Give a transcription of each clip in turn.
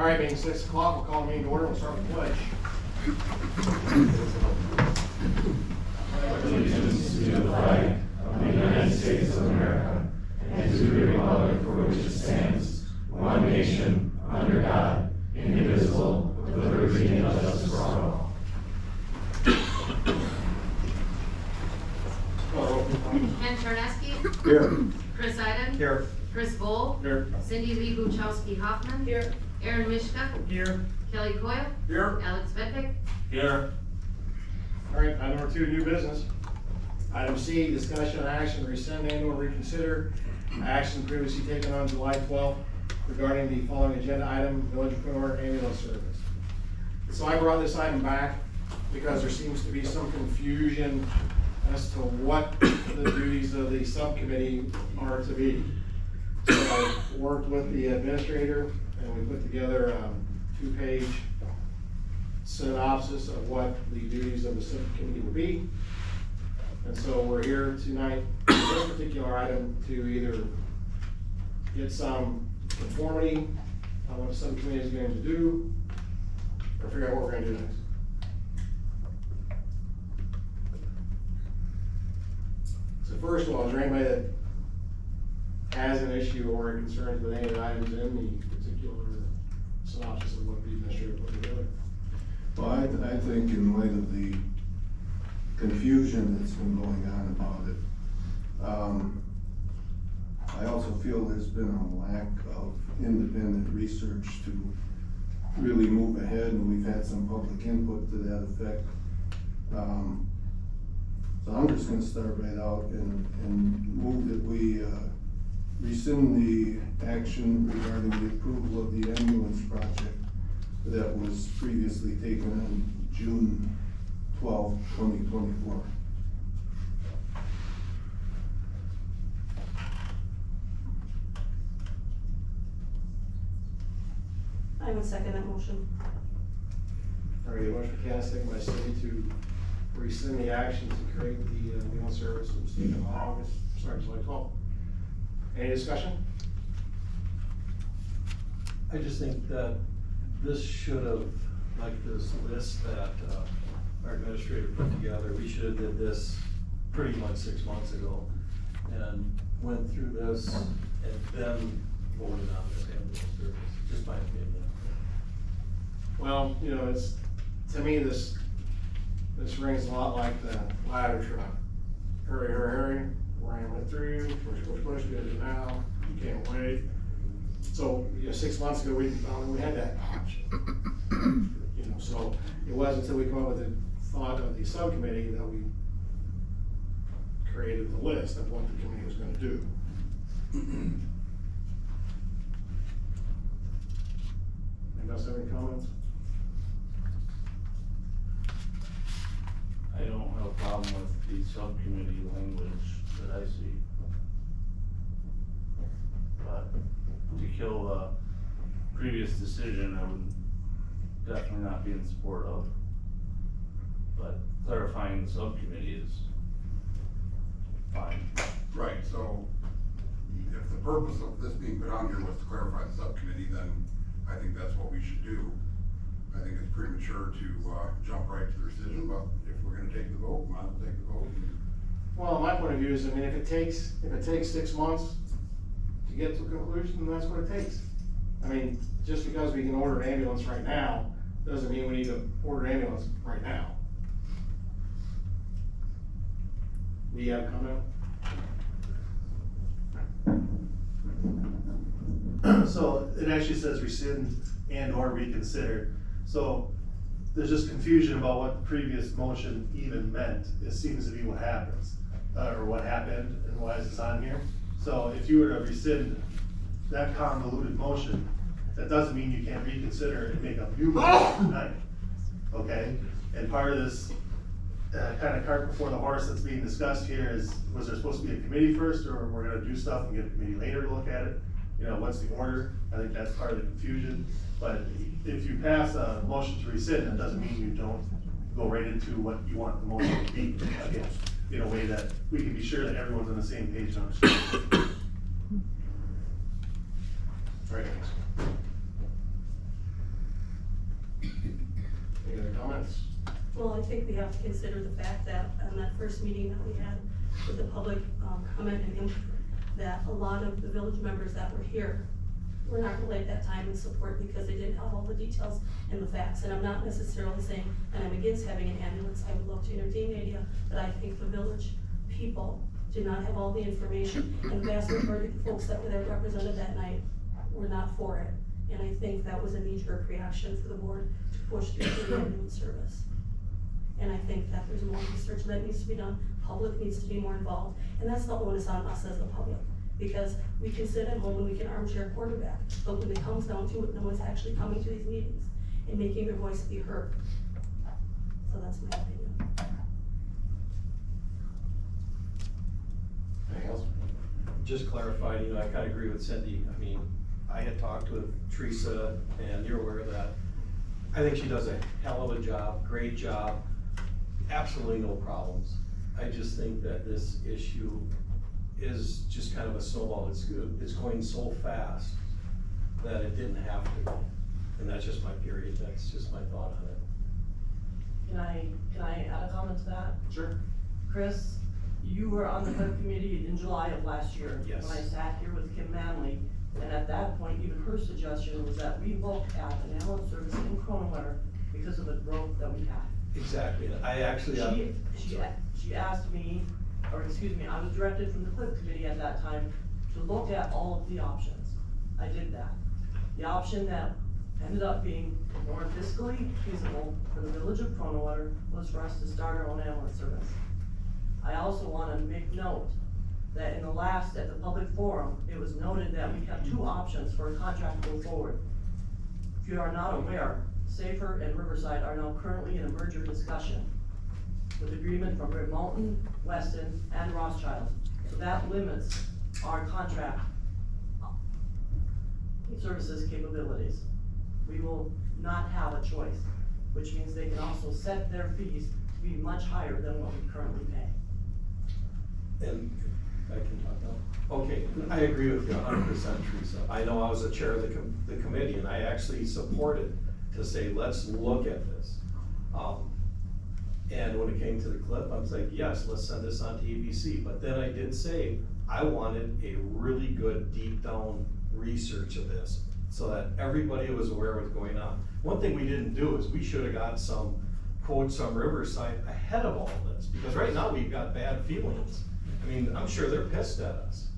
right, being 6 o'clock, we'll call the meeting to order. We'll start with the pledge. Allegiance to the flag of the United States of America and to the republic for which it stands, one nation, under God, indivisible, with liberty and justice for all. Ken Charneski. Here. Chris Iden. Here. Chris Bowl. Here. Cindy Lee Buchowski Hoffman. Here. Aaron Mishka. Here. Kelly Coyle. Here. Alex Vedvik. Here. All right, item number 2, new business. Item C, discussion and action, rescind and/or reconsider action previously taken on July 12th regarding the following agenda item, Village of Kronenwetter Ambulance Service. So I brought this item back because there seems to be some confusion as to what the duties of the subcommittee are to be. So I worked with the administrator and we put together a 2-page synopsis of what the duties of the subcommittee would be. And so we're here tonight, this particular item, to either get some conformity on what the subcommittee is going to do, or figure out what we're gonna do next. So first of all, is there anybody that has an issue or concerns with any of the items in the particular synopsis of what the administrator put together? Well, I think in light of the confusion that's been going on about it, I also feel there's been a lack of independent research to really move ahead, and we've had some public input to that effect. So I'm just gonna start right out and move that we rescind the action regarding the approval of the ambulance project that was previously taken on June 12, 2024. I would second that motion. All right, a motion by Cass, second by Cindy to rescind the action to create the ambulance service that was taken on July 12th. Any discussion? I just think that this should have, like this list that our administrator put together, we should have did this pretty much 6 months ago and went through this and then voted on this ambulance service, just my opinion. Well, you know, to me, this rings a lot like the ladder truck. Hurry, hurry, hurry, ram it through, push, we gotta do now, you can't wait. So, 6 months ago, we found we had that option. So it wasn't until we come up with the thought of the subcommittee that we created the list of what the committee was gonna do. Anybody else have any comments? I don't have a problem with the subcommittee language that I see. But to kill the previous decision, I would definitely not be in support of. But clarifying the subcommittee is fine. Right, so if the purpose of this being put on here was to clarify the subcommittee, then I think that's what we should do. I think it's premature to jump right to the decision, but if we're gonna take the vote, might as well take the vote. Well, my point of view is, I mean, if it takes 6 months to get to a conclusion, then that's what it takes. I mean, just because we can order an ambulance right now, doesn't mean we need to order an ambulance right now. Do you have a comment? So it actually says rescind and or reconsider. So there's just confusion about what the previous motion even meant. It seems to be what happens, or what happened and why is this on here. So if you were to rescind that convoluted motion, that doesn't mean you can't reconsider and make a new motion tonight, okay? And part of this kind of cart before the horse that's being discussed here is, was there supposed to be a committee first, or we're gonna do stuff and get a committee later to look at it? What's the order? I think that's part of the confusion. But if you pass a motion to rescind, that doesn't mean you don't go right into what you want the motion to be, again, in a way that we can be sure that everyone's on the same page and understands. Right. comments? Well, I think we have to consider the fact that on that first meeting that we had with the public, comment and input, that a lot of the village members that were here were not really at that time in support because they didn't have all the details and the facts. And I'm not necessarily saying that I'm against having an ambulance. I would love to entertain the idea, but I think the village people did not have all the information. And the vast majority of the folks that were there represented that night were not for it. And I think that was a knee-jerk reaction for the board to push through the ambulance service. And I think that there's more research that needs to be done, public needs to be more involved, and that's the onus on us as the public. Because we can sit at home and we can armchair quarterback, but when it comes down to it, no one's actually coming to these meetings and making their voice be heard. So that's my opinion. Anything else? Just clarified, I kinda agree with Cindy. I mean, I had talked with Teresa, and you're aware of that. I think she does a hell of a job, great job, absolutely no problems. I just think that this issue is just kind of a snowball. It's going so fast that it didn't have to go. And that's just my period, that's just my thought on it. Can I add a comment to that? Sure. Chris, you were on the HUD committee in July of last year. Yes. When I sat here with Kim Manley, and at that point, even her suggestion was that we look at an ambulance service in Kronenwetter because of the growth that we had. Exactly, I actually. She asked me, or excuse me, I was directed from the Clerk committee at that time to look at all of the options. I did that. The option that ended up being more fiscally feasible for the village of Kronenwetter was for us to start our own ambulance service. I also wanna make note that in the last, at the public forum, it was noted that we have two options for a contract to go forward. If you are not aware, Safer and Riverside are now currently in a merger discussion with agreement from Mountain, Weston, and Rothschild. So that limits our contract services capabilities. We will not have a choice, which means they can also set their fees to be much higher than what we currently pay. And I can talk now? Okay, I agree with you 100%, Teresa. I know I was the chair of the committee, and I actually supported to say, let's look at this. And when it came to the clip, I was like, yes, let's send this on to ABC. But then I did say, I wanted a really good deep down research of this so that everybody was aware of what's going on. One thing we didn't do is we should have got some quotes from Riverside ahead of all of this, because right now we've got bad feelings. I mean, I'm sure they're pissed at us.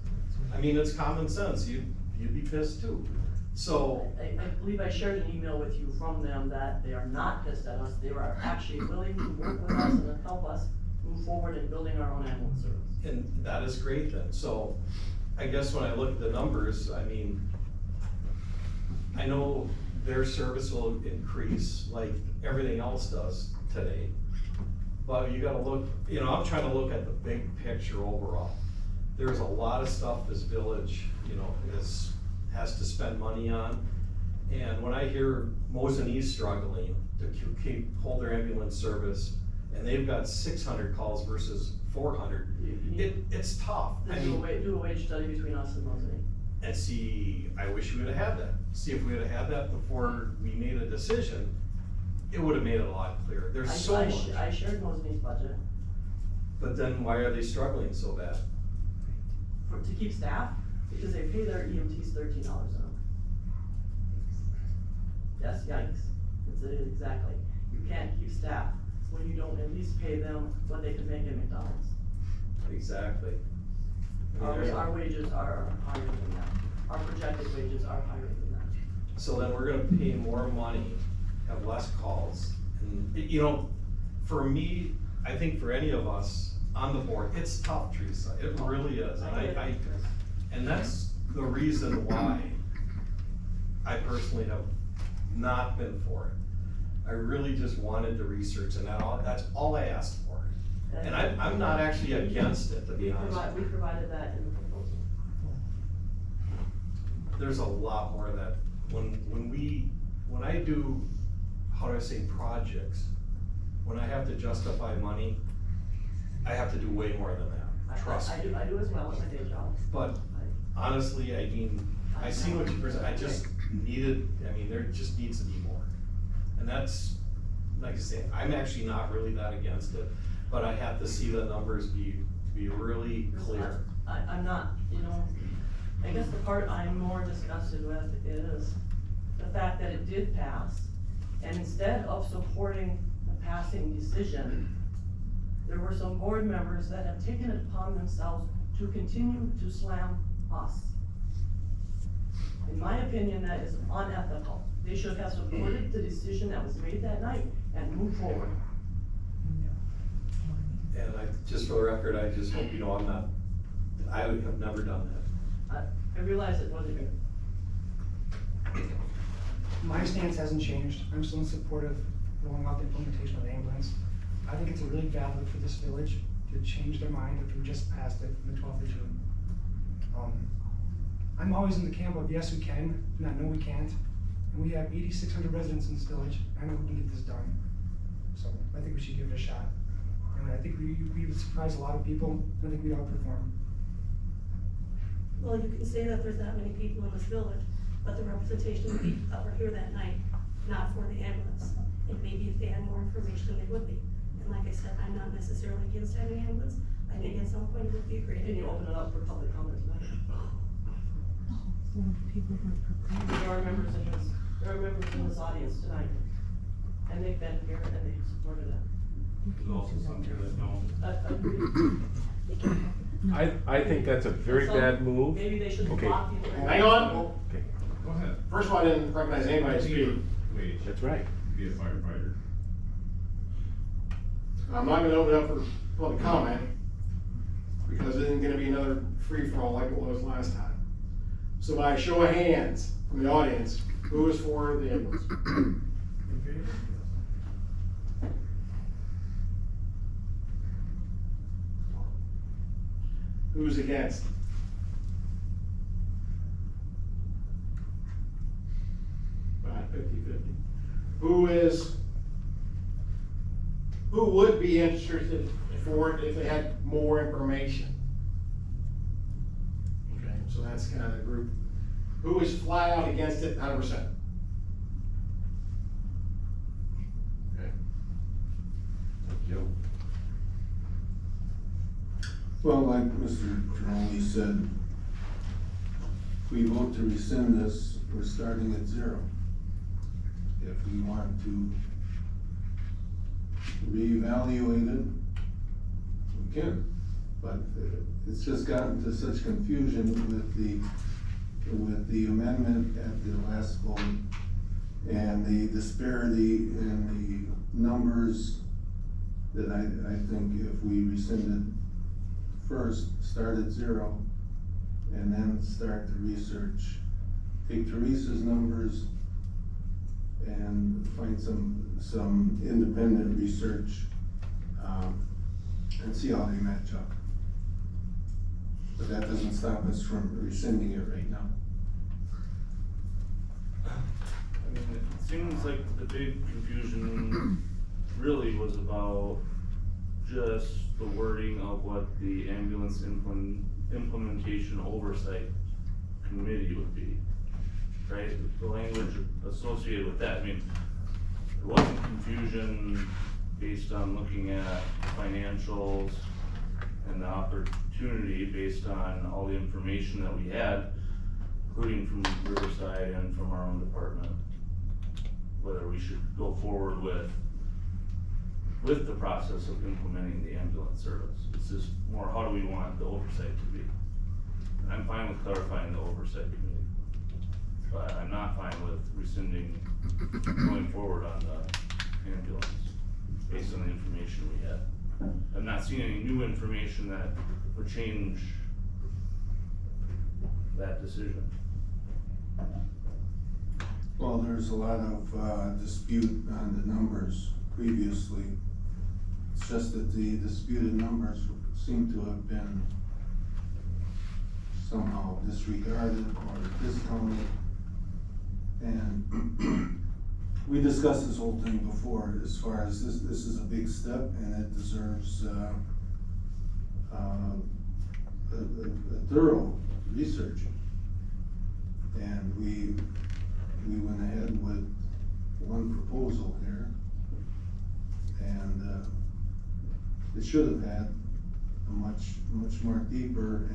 I mean, it's common sense, you'd be pissed too. So. I believe I shared an email with you from them that they are not pissed at us, they are actually willing to work with us and help us move forward in building our own ambulance service. And that is great then, so I guess when I look at the numbers, I mean, I know their service will increase like everything else does today. But you gotta look, I'm trying to look at the big picture overall. There's a lot of stuff this village, has to spend money on. And when I hear Mosinee struggling to hold their ambulance service, and they've got 600 calls versus 400, it's tough. Do a wage study between us and Mosinee. And see, I wish we would've had that. See, if we would've had that before we made a decision, it would've made it a lot clearer. There's so much. I shared Mosinee's budget. But then why are they struggling so bad? To keep staff, because they pay their EMTs $13 an hour. Yes, yikes, that's it, exactly. You can't keep staff when you don't at least pay them what they could make in McDonald's. Exactly. I mean, Our wages are higher than that. Our projected wages are higher than that. So then we're gonna pay more money, have less calls. And, for me, I think for any of us on the board, it's tough, Teresa, it really is. And that's the reason why I personally have not been for it. I really just wanted the research, and that's all I asked for. And I'm not actually against it, to be honest. We provided that in the proposal. There's a lot more that, when I do, how do I say, projects, when I have to justify money, I have to do way more than that, trust me. I do as well at my day job. But honestly, I mean, I see what you present, there just needs to be more. And that's like I say, I'm actually not really that against it, but I have to see the numbers be really clear. I'm not, you know, I guess the part I'm more disgusted with is the fact that it did pass, and instead of supporting the passing decision, there were some board members that have taken it upon themselves to continue to slam us. In my opinion, that is unethical. They should have supported the decision that was made that night and moved forward. And just for the record, I just hope you know I would have never done that. I realize it wasn't good. My stance hasn't changed. I'm still in support of rolling out the implementation of the ambulance. I think it's a really valid for this village to change their mind after we just passed it on the 12th of June. I'm always in the camp of yes, we can, not no, we can't. And we have 8,600 residents in this village. I know we can get this done. So I think we should give it a shot. And I think we would surprise a lot of people. I think we'd outperform. Well, you can say that there's that many people in this village, but the representation of people that were here that night, not for the ambulance. And maybe if they had more information, they would be. And like I said, I'm not necessarily against having an ambulance. I think at some point it would be a great Can you idea. open it up for public comment tonight? There are members in this audience tonight, and they've been here and they've supported it. There's also some here that don't. I think that's a very So, bad move. Maybe they should Okay. block the. Hang on. Okay, Go ahead. First of all, I didn't recognize anybody to speak. Wage, that's right. be a firefighter. I'm not gonna open it up for public comment, because it isn't gonna be another free-for-all like it was last time. So by a show of hands from the audience, who is for the ambulance? Who's against? About 50-50. Who would be interested for it if they had more information? Okay, so that's kind of the group. Who is flat out against it 100%? Okay. Joe. Well, like Mr. Jerome said, if we vote to rescind this, we're starting at zero. If we want to reevaluate it, we can. But it's just gotten to such confusion with the amendment at the last vote and the disparity in the numbers, that I think if we rescind it first, start at zero, and then start the research. Take Teresa's numbers and find some independent research, and see how they match up. But that doesn't stop us from rescinding it right now. I mean, it seems like the big confusion really was about just the wording of what the ambulance implementation oversight committee would be, right? The language associated with that, I mean, there wasn't confusion based on looking at financials and the opportunity based on all the information that we had, including from Riverside and from our own department, whether we should go forward with the process of implementing the ambulance service. It's just more, how do we want the oversight to be? And I'm fine with clarifying the oversight committee, but I'm not fine with rescinding, going forward on the ambulance, based on the information we had. I'm not seeing any new information that would change that decision. Well, there's a lot of dispute on the numbers previously. It's just that the disputed numbers seem to have been somehow disregarded or discounted. And we discussed this whole thing before, as far as this is a big step and it deserves a thorough research. And we went ahead with one proposal here, it should have had a much more deeper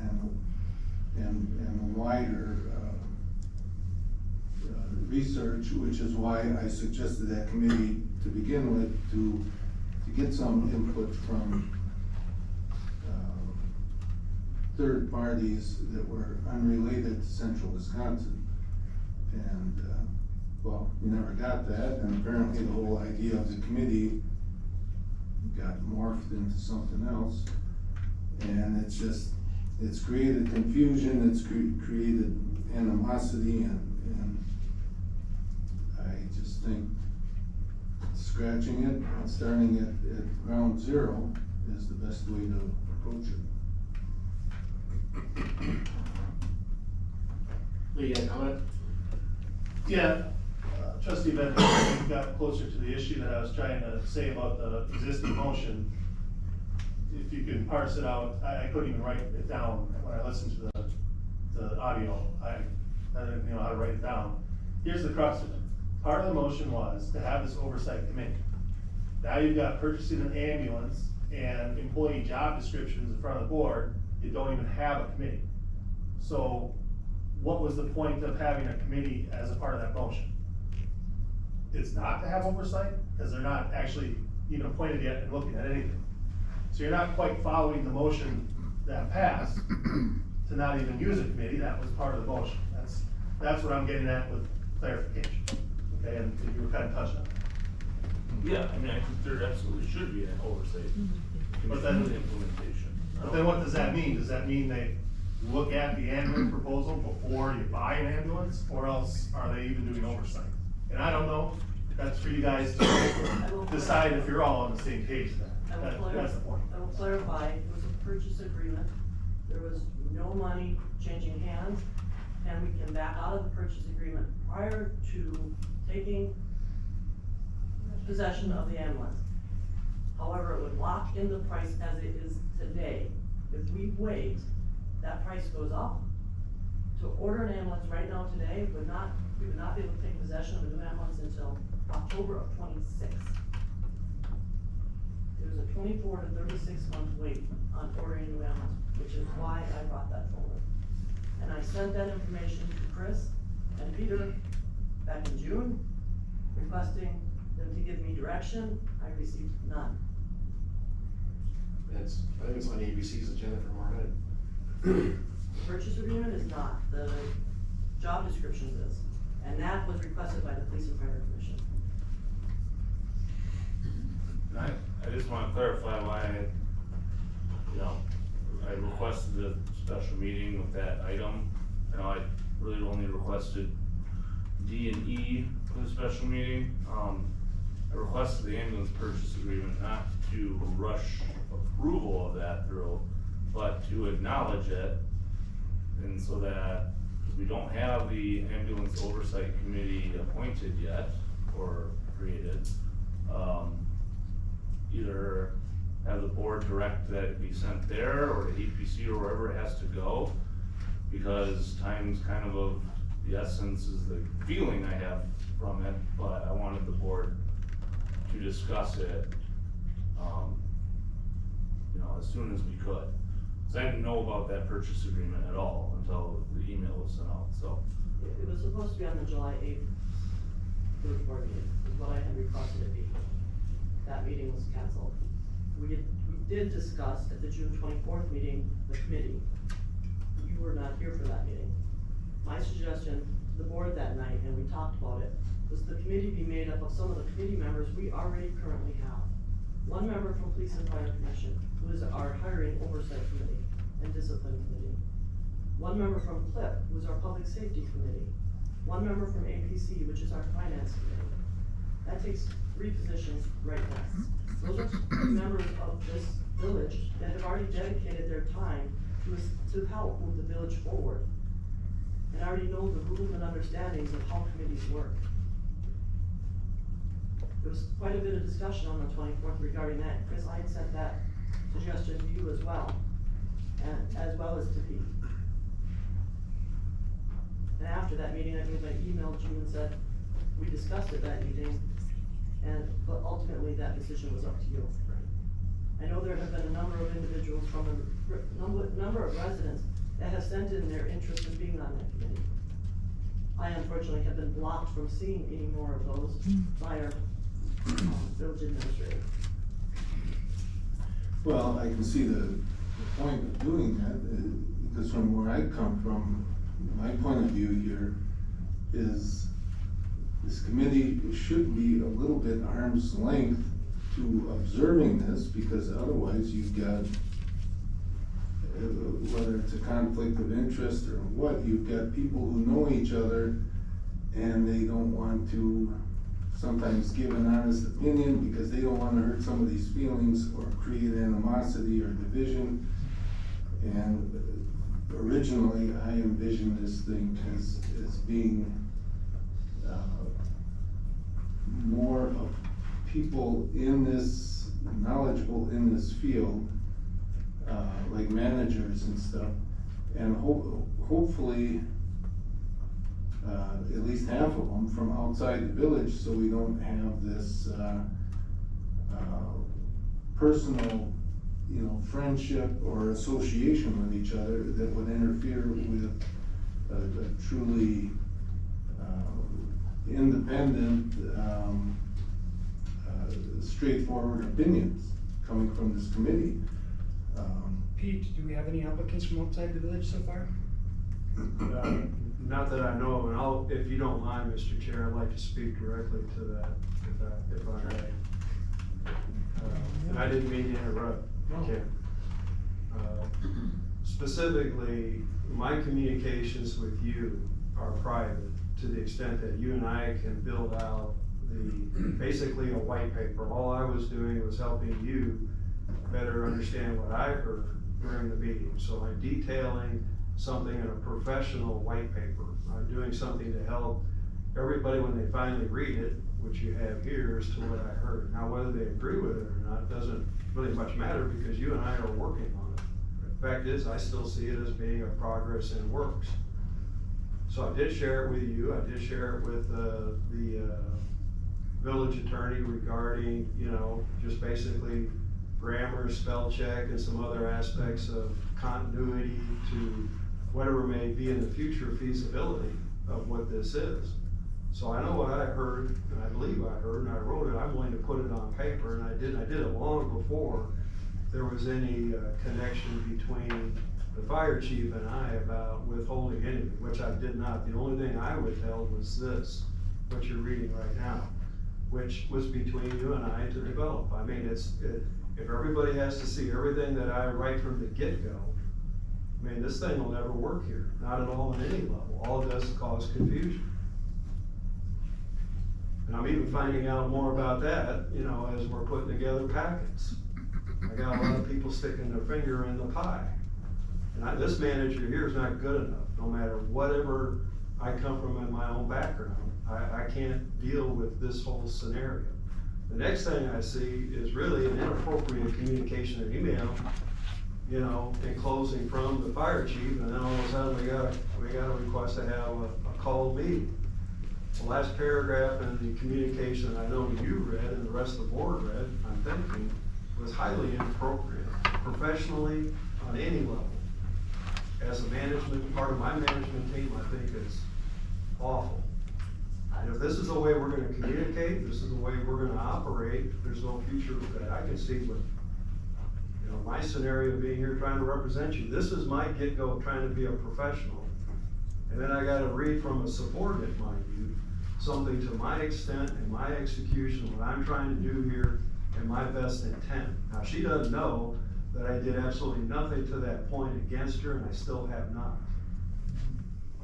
and wider, research, which is why I suggested that committee to begin with, to get some input from, third parties that were unrelated to central Wisconsin. And, well, we never got that, and apparently the whole idea of the committee got morphed into something else. And it's created confusion, it's created animosity, and I just think scratching it and starting at ground zero is the best way to approach it. Lee, you have a comment? Yeah, trustee Benton, we got closer to the issue that I was trying to say about the existing motion. If you can parse it out, I couldn't even write it down when I listened to the audio. I didn't know how to write it down. Here's the crux of it. Part of the motion was to have this oversight committee. Now you've got purchasing an ambulance and employee job descriptions in front of the board, you don't even have a committee. So what was the point of having a committee as a part of that motion? It's not to have oversight, because they're not actually even appointed yet and looking at anything. So you're not quite following the motion that passed to not even use a committee. That was part of the motion. That's what I'm getting at with clarification. Okay, and you were kind of touching on that. Yeah, I mean, I think there absolutely should be an oversight. But then- Commission implementation. But then what does that mean? Does that mean they look at the ambulance proposal before you buy an ambulance, or else are they even doing oversight? And I don't know. That's for you guys to decide if you're all on the same page then. That's the point. I will clarify, it was a purchase agreement, there was no money changing hands, and we can back out of the purchase agreement prior to taking possession of the ambulance. However, it would lock in the price as it is today. If we wait, that price goes up. To order an ambulance right now today we would not be able to take possession of a new ambulance until October of 26. There's a 24 to 36 month wait on ordering a new ambulance, which is why I brought that forward. And I sent that information to Chris and Peter back in June, requesting them to give me direction. I received none. I think it's on ABC's agenda for tomorrow night. The purchase agreement is not, the job descriptions is, and that was requested by the Police and Fire Commission. And I just wanna clarify why I requested a special meeting with that item. I really only requested D and E for the special meeting. I requested the ambulance purchase agreement not to rush approval of that through, but to acknowledge it. And so that we don't have the ambulance oversight committee appointed yet or created, either have the board direct that it be sent there or to EPC or wherever it has to go, because time's kind of the essence is the feeling I have from it, but I wanted the board to discuss it, as soon as we could. Cause I didn't know about that purchase agreement at all until the email was sent out, so. It was supposed to be on the July 8th third board meeting, is what I had requested it be. That meeting was canceled. We did discuss at the June 24th meeting, the committee. You were not here for that meeting. My suggestion to the board that night, and we talked about it, was the committee be made up of some of the committee members we already currently have. One member from Police and Fire Commission, who is our hiring oversight committee and discipline committee. One member from Clerk, who is our public safety committee. One member from APC, which is our finance committee. That takes 3 positions right there. Those are members of this village that have already dedicated their time to help move the village forward. And already know the rules and understandings of how committees work. There was quite a bit of discussion on the 24th regarding that. Chris, I had sent that suggestion to you as well, and as well as to Pete. And after that meeting, I believe I emailed you and said, we discussed it that evening, but ultimately that decision was up to you. I know there have been a number of individuals from a number of residents that have sent in their interest in being on that committee. I unfortunately have been blocked from seeing any more of those by our village administrator. Well, I can see the point of doing that, because from where I come from, my point of view here is this committee should be a little bit arm's length to observing this, because otherwise you've got, whether it's a conflict of interest or what, you've got people who know each other and they don't want to sometimes give an honest opinion because they don't wanna hurt somebody's feelings or create animosity or division. And originally, I envisioned this thing as being more of people in this, knowledgeable in this field, like managers and stuff, and hopefully, at least half of them from outside the village, so we don't have this, personal, friendship or association with each other that would interfere with a truly, independent, straightforward opinions coming from this committee. Pete, do we have any applicants from outside the village so far? Not that I know of, and if you don't mind, Mr. Chair, I'd like to speak directly to that, if I may. And I didn't mean to interrupt, Kim. Specifically, my communications with you are private to the extent that you and I can build out basically a white paper. All I was doing was helping you better understand what I heard during the meeting. So I'm detailing something in a professional white paper. I'm doing something to help everybody when they finally read it, which you have here, as to what I heard. Now, whether they agree with it or not doesn't really much matter, because you and I are working on it. The fact is, I still see it as being a progress in works. So I did share it with you. I did share it with the village attorney regarding, just basically grammar, spell check, and some other aspects of continuity to whatever may be in the future feasibility of what this is. So I know what I heard, and I believe I heard, and I wrote it. I'm willing to put it on paper, and I did it long before there was any connection between the fire chief and I about withholding anything, which I did not. The only thing I withheld was this, what you're reading right now, which was between you and I to develop. I mean, if everybody has to see everything that I write from the get-go, I mean, this thing will never work here, not at all on any level. All it does is cause confusion. And I'm even finding out more about that, as we're putting together packets. I got a lot of people sticking their finger in the pie. And this manager here is not good enough, no matter whatever I come from in my own background. I can't deal with this whole scenario. The next thing I see is really an inappropriate communication or email, in closing from the fire chief, and then all of a sudden we got a request to have a called meeting. The last paragraph in the communication I know you read and the rest of the board read, I'm thinking, was highly inappropriate, professionally, on any level. As a part of my management team, I think it's awful. And if this is the way we're gonna communicate, this is the way we're gonna operate, there's no future that I can see with, my scenario being here trying to represent you. This is my get-go trying to be a professional. And then I gotta read from a subordinate, mind you, something to my extent and my execution, what I'm trying to do here, and my best intent. Now, she doesn't know that I did absolutely nothing to that point against her, and I still have not.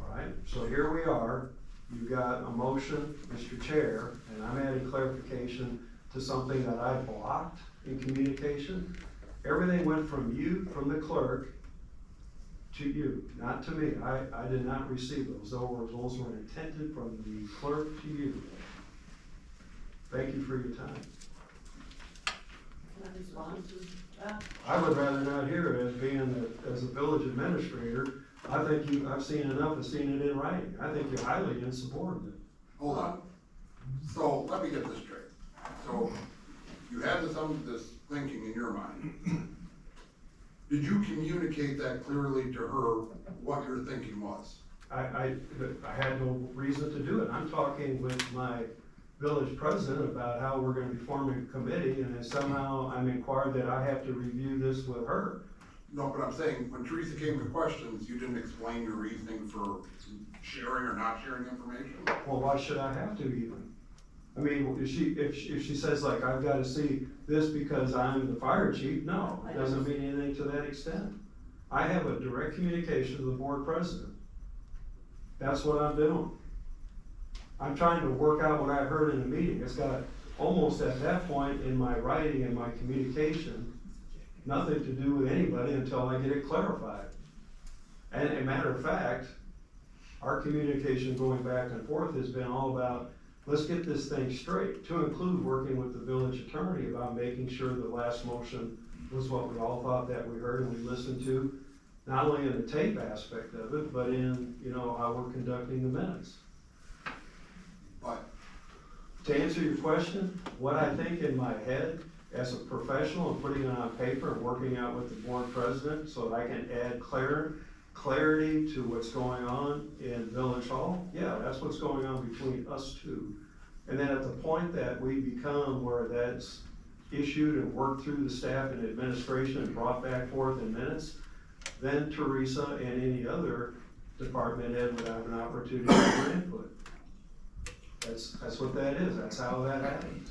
All right, so here we are. You've got a motion, Mr. Chair, and I'm adding clarification to something that I blocked in communication. Everything went from you, from the clerk, to you, not to me. I did not receive those. Those were intended from the clerk to you. Thank you for your time. Can I respond to that? I would rather not hear it as a village administrator. I think I've seen enough of seeing it in writing. I think you're highly insubordinate. Hold on. So let me get this straight. So you had this thinking in your mind. Did you communicate that clearly to her, what your thinking was? I had no reason to do it. I'm talking with my village president about how we're gonna be forming a committee, and then somehow I'm inquired that I have to review this with her. No, but I'm saying, when Teresa came with questions, you didn't explain your reasoning for sharing or not sharing information? Well, why should I have to even? I mean, if she says like, I've gotta see this because I'm the fire chief, no, it doesn't mean anything to that extent. I have a direct communication to the board president. That's what I'm doing. I'm trying to work out what I heard in the meeting. It's got almost at that point in my writing and my communication, nothing to do with anybody until I get it clarified. And a matter of fact, our communication going back and forth has been all about, let's get this thing straight, to include working with the village attorney about making sure the last motion was what we all thought that we heard and we listened to, not only in the tape aspect of it, but in, you know, how we're conducting the minutes. But, To answer your question, what I think in my head as a professional and putting it on paper and working out with the board president so that I can add clarity to what's going on in Village Hall, yeah, that's what's going on between us two. And then at the point that we become where that's issued and worked through the staff and administration and brought back forth in minutes, then Teresa and any other department head would have an opportunity for input. That's what that is, that's how that happens.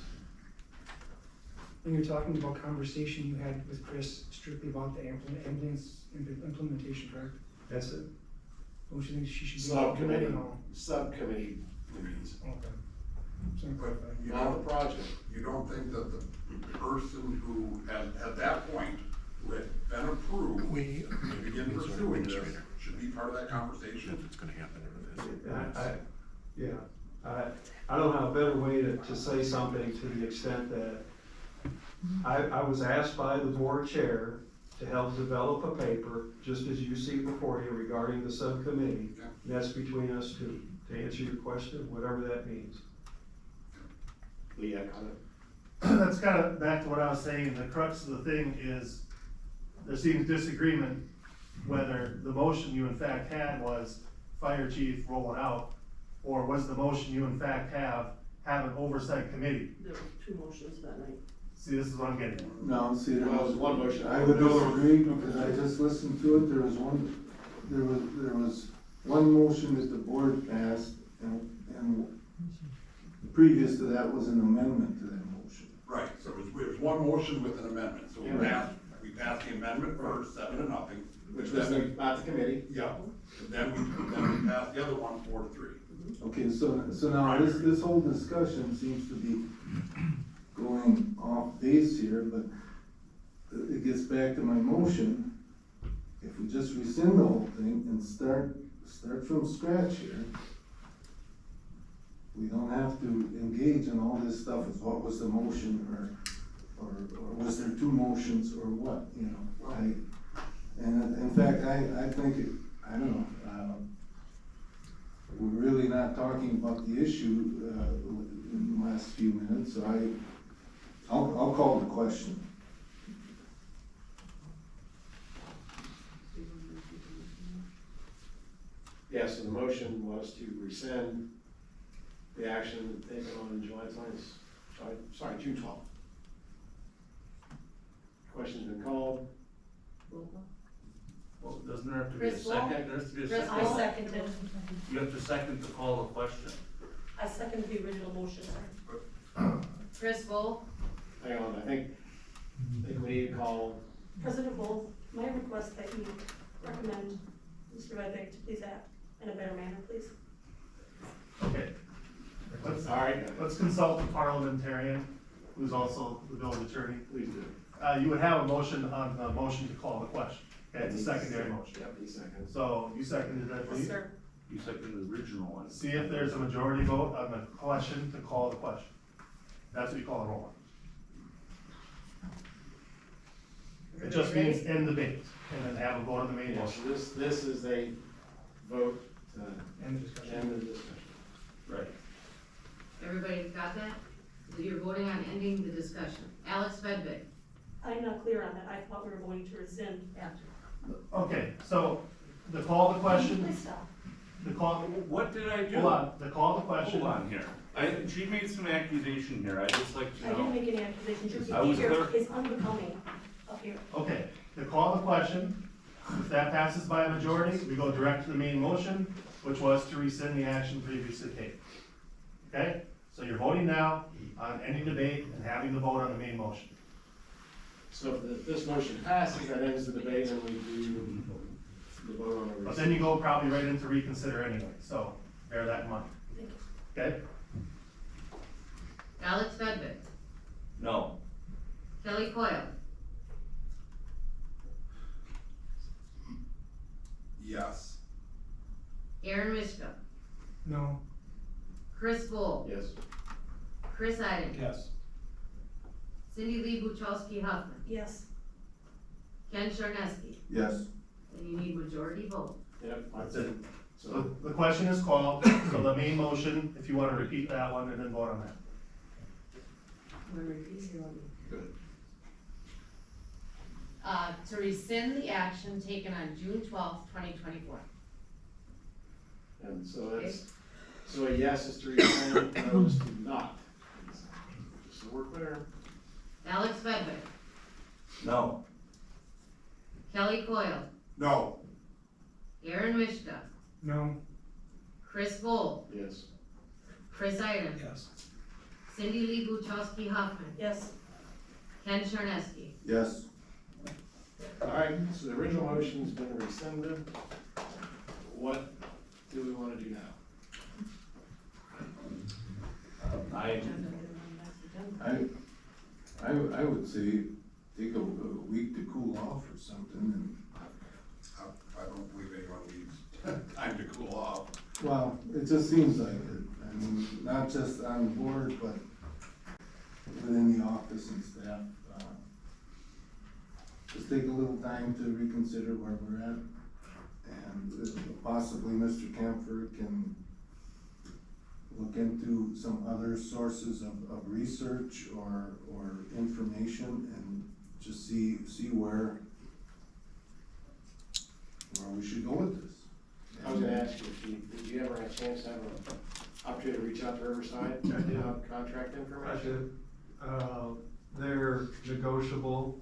And you're talking about conversation you had with Chris strictly about the ambulance implementation, correct? That's it. Don't you think she should be implementing Subcommittee meetings, Okay. So, but you not don't, the project. you don't think that the person who, at that point, who had been approved to begin pursuing this, should be part of that conversation? It's gonna happen over this. I don't have a better way to say something to the extent that I was asked by the board chair to help develop a paper, just as you see before you regarding the subcommittee. Yeah. And that's between us two, to answer your question, whatever that means. Lee, I comment. That's kind of back to what I was saying, the crux of the thing is, there seems disagreement whether the motion you in fact had was fire chief roll it out, or was the motion you in fact have an oversight committee. There were two motions that night. See, this is what I'm getting at. No, see, there Well, it was was one motion. I would disagree, because I just listened to it, there was one motion that the board passed, and previous to that was an amendment to that motion. Right, so it was one motion with an amendment, so we passed the amendment first, 7-0. Which was not the committee. Yeah, and then we passed the other one 4-3. Okay, so now this whole discussion seems to be going off base here, but it gets back to my motion. If we just rescind the whole thing and start from scratch here, we don't have to engage in all this stuff of what was the motion, or was there two motions, or what, you know? And in fact, I think I don't know, we're really not talking about the issue, in the last few minutes, so I'll call the question. Yeah, so the motion was to rescind the action taken on July 20th, June 12th. Question's been called. Roll call. Well, doesn't there have to be a Chris Wall? second? There has to be a Chris second. Wall? seconded. You have to second to call the question. I second the original motion, sir. Chris Bull, Hang on, I think we need to call, President Bowles, my request that you recommend Mr. Reddick to please act in a better manner, please. Okay. all right, Let's consult the parliamentarian, who's also the village attorney. please do. You would have a motion on the motion to call the question. Okay, it's a secondary motion. Yep, he seconds. So you seconded that, Yes, please? sir. You seconded the original one. See if there's a majority vote on the question to call the question. That's what you call a roll. It just means end debate, and then have a vote on the main Yeah, motion. so this is a vote to End the discussion. end the discussion. Right. everybody got that? You're voting on ending the discussion. Alex Bedbeck, I'm not clear on that, I thought we were going to rescind after. Okay, so, the call to question, Please stop. the call, What did I do? hold on, the call to question. Hold on here. She made some accusation here, I'd just like to I know. didn't make any accusations, your I was behavior clear. is unbecoming up here. Okay, the call to question, if that passes by a majority, we go direct to the main motion, which was to rescind the action previously taken. Okay, so you're voting now on any debate and having the vote on the main motion. So if this motion passes, that ends the debate, and we do the vote on the. But then you go probably right into reconsider anyway, so bear that in mind, Thank you. okay? Alex Bedwick, No. Kelly Coyle, Yes. Aaron Mishka, No. Chris Bull, Yes. Chris Iden, Yes. Cindy Lee Buchowski Huffman, Yes, Ken Charneski, Yes. and you need majority vote. Yep. That's it. So, So the question is called, so the main motion, if you wanna repeat that one and then vote on that. Good. To rescind the action taken on June 12th, 2024. and so it's, so a yes is to rescind, no is to not. Just so we're clear. Alex Bedwick, No. Kelly Coyle, No. Aaron Mishka, No. Chris Bull, Yes. Chris Iden, Yes. Cindy Lee Buchowski Huffman, yes, Ken Charneski. Yes. All right, so the original motion's been rescinded. What do we wanna do now? I would say take a week to cool off or something and. I don't believe anyone needs time to cool off. Well, it just seems like it, I mean, not just on the board, but within the office and staff. Just take a little time to reconsider where we're at, and possibly Mr. Camphor can look into some other sources of research or information and just see where we should go with this. I was gonna ask you, did you ever have a chance to have an opportunity to reach out to Riverside? I did. About contract information? They're negotiable.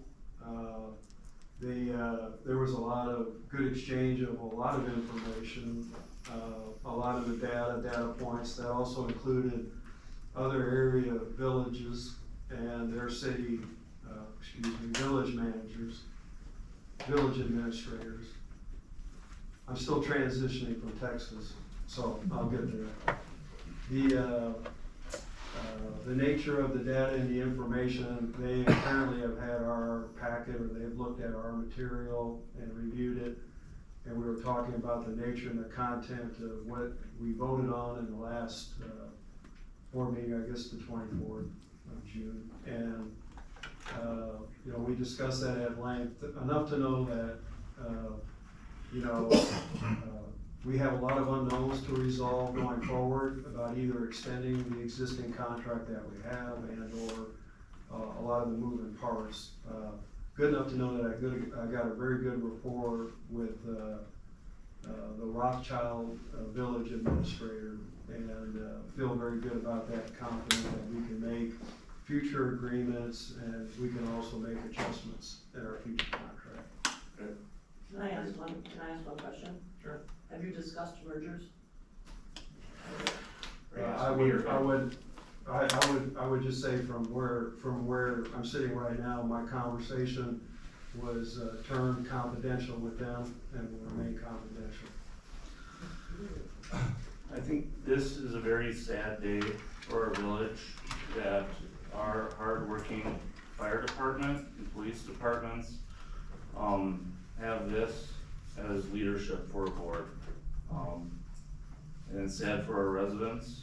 There was a lot of good exchange of a lot of information, a lot of the data points that also included other area villages and their city, village managers, village administrators. I'm still transitioning from Texas, so I'll get there. The nature of the data and the information, they apparently have had our packet, or they've looked at our material and reviewed it. And we were talking about the nature and the content of what we voted on in the last, board meeting, I guess the 24th of June. And, we discussed that at length, enough to know that, we have a lot of unknowns to resolve going forward about either extending the existing contract that we have and or a lot of the moving parts. Good enough to know that I got a very good rapport with the Rothschild Village Administrator and feel very good about that, confident that we can make future agreements and we can also make adjustments in our future contract. Can I ask one question? Sure. Have you discussed mergers? I would just say from where I'm sitting right now, my conversation was turned confidential with them and will remain confidential. I think this is a very sad day for our village, that our hardworking fire department and police departments, have this as leadership for a board. And it's sad for our residents.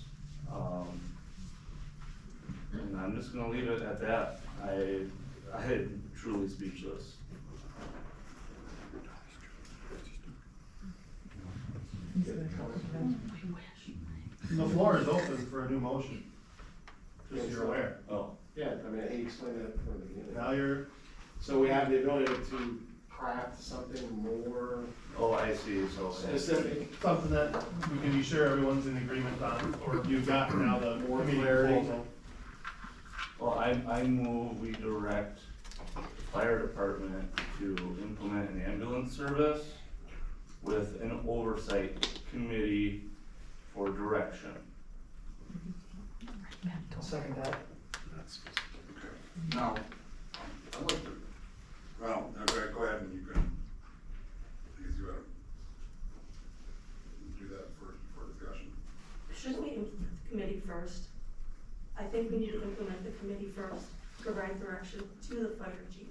And I'm just gonna leave it at that. I'm truly speechless. The floor is open for a new motion, just so you're aware. Oh. Yeah, I mean, he explained that from the beginning. Now So we have the ability to craft something more Oh, I see, so. specific. Something that we can be sure everyone's in agreement on, or you've got now the More committee clarity. proposal. Well, I move we direct the fire department to implement an ambulance service with an oversight committee for direction. I'll second that. Okay. Now, I'd like to, well, okay, go ahead and you can, I guess you better do that first before discussion. Shouldn't we implement the committee first? I think we need to implement the committee first, provide direction to the fire chief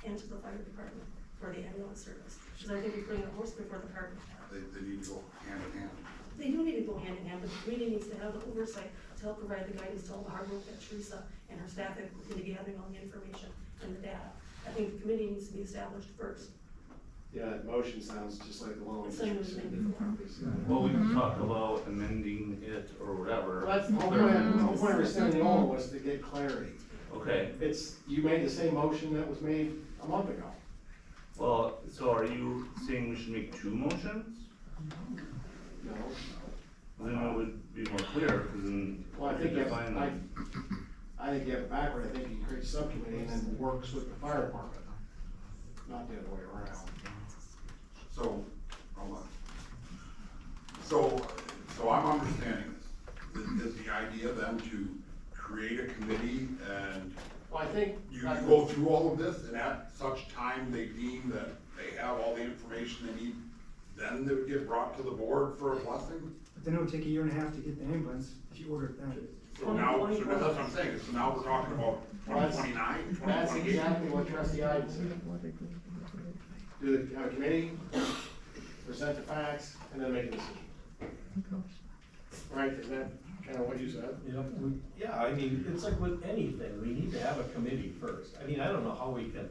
and to the fire department for the ambulance service. Because I think we bring the horse before the cart. They need to go hand in hand. They do need to go hand in hand, but the committee needs to have the oversight to help provide the guidance to all the hard work that Teresa and her staff have put into gathering all the information and the data. I think the committee needs to be established first. Yeah, that motion sounds just like the one we just Same as rescinded. Well, we can talk about amending it or whatever. Well, that's the whole point of rescinding the old was to get clarity. Okay, It's, you made the same motion that was made a month ago. well, so are you saying we should make two motions? No. Then it would be more clear, because then. Well, I we think could you have, define I them. think you have it backward. I think you create a subcommittee and then works with the fire department, not the other way around. So, hold on. So I'm understanding this. Is the idea then to create a committee and Well, I think. you go through all of this and at such time they deem that they have all the information they need, then they would get brought to the board for a blessing? But then it would take a year and a half to get the ambulance if you order it then. So now, so that's what I'm saying, so now we're talking about 2029, That's 2028? exactly what trustee Iden said. Do the, have a committee, present the facts, and then make a decision. Right, is that kind of what you said? Yep, yeah, I mean, it's like with anything, we need to have a committee first. I mean, I don't know how we can,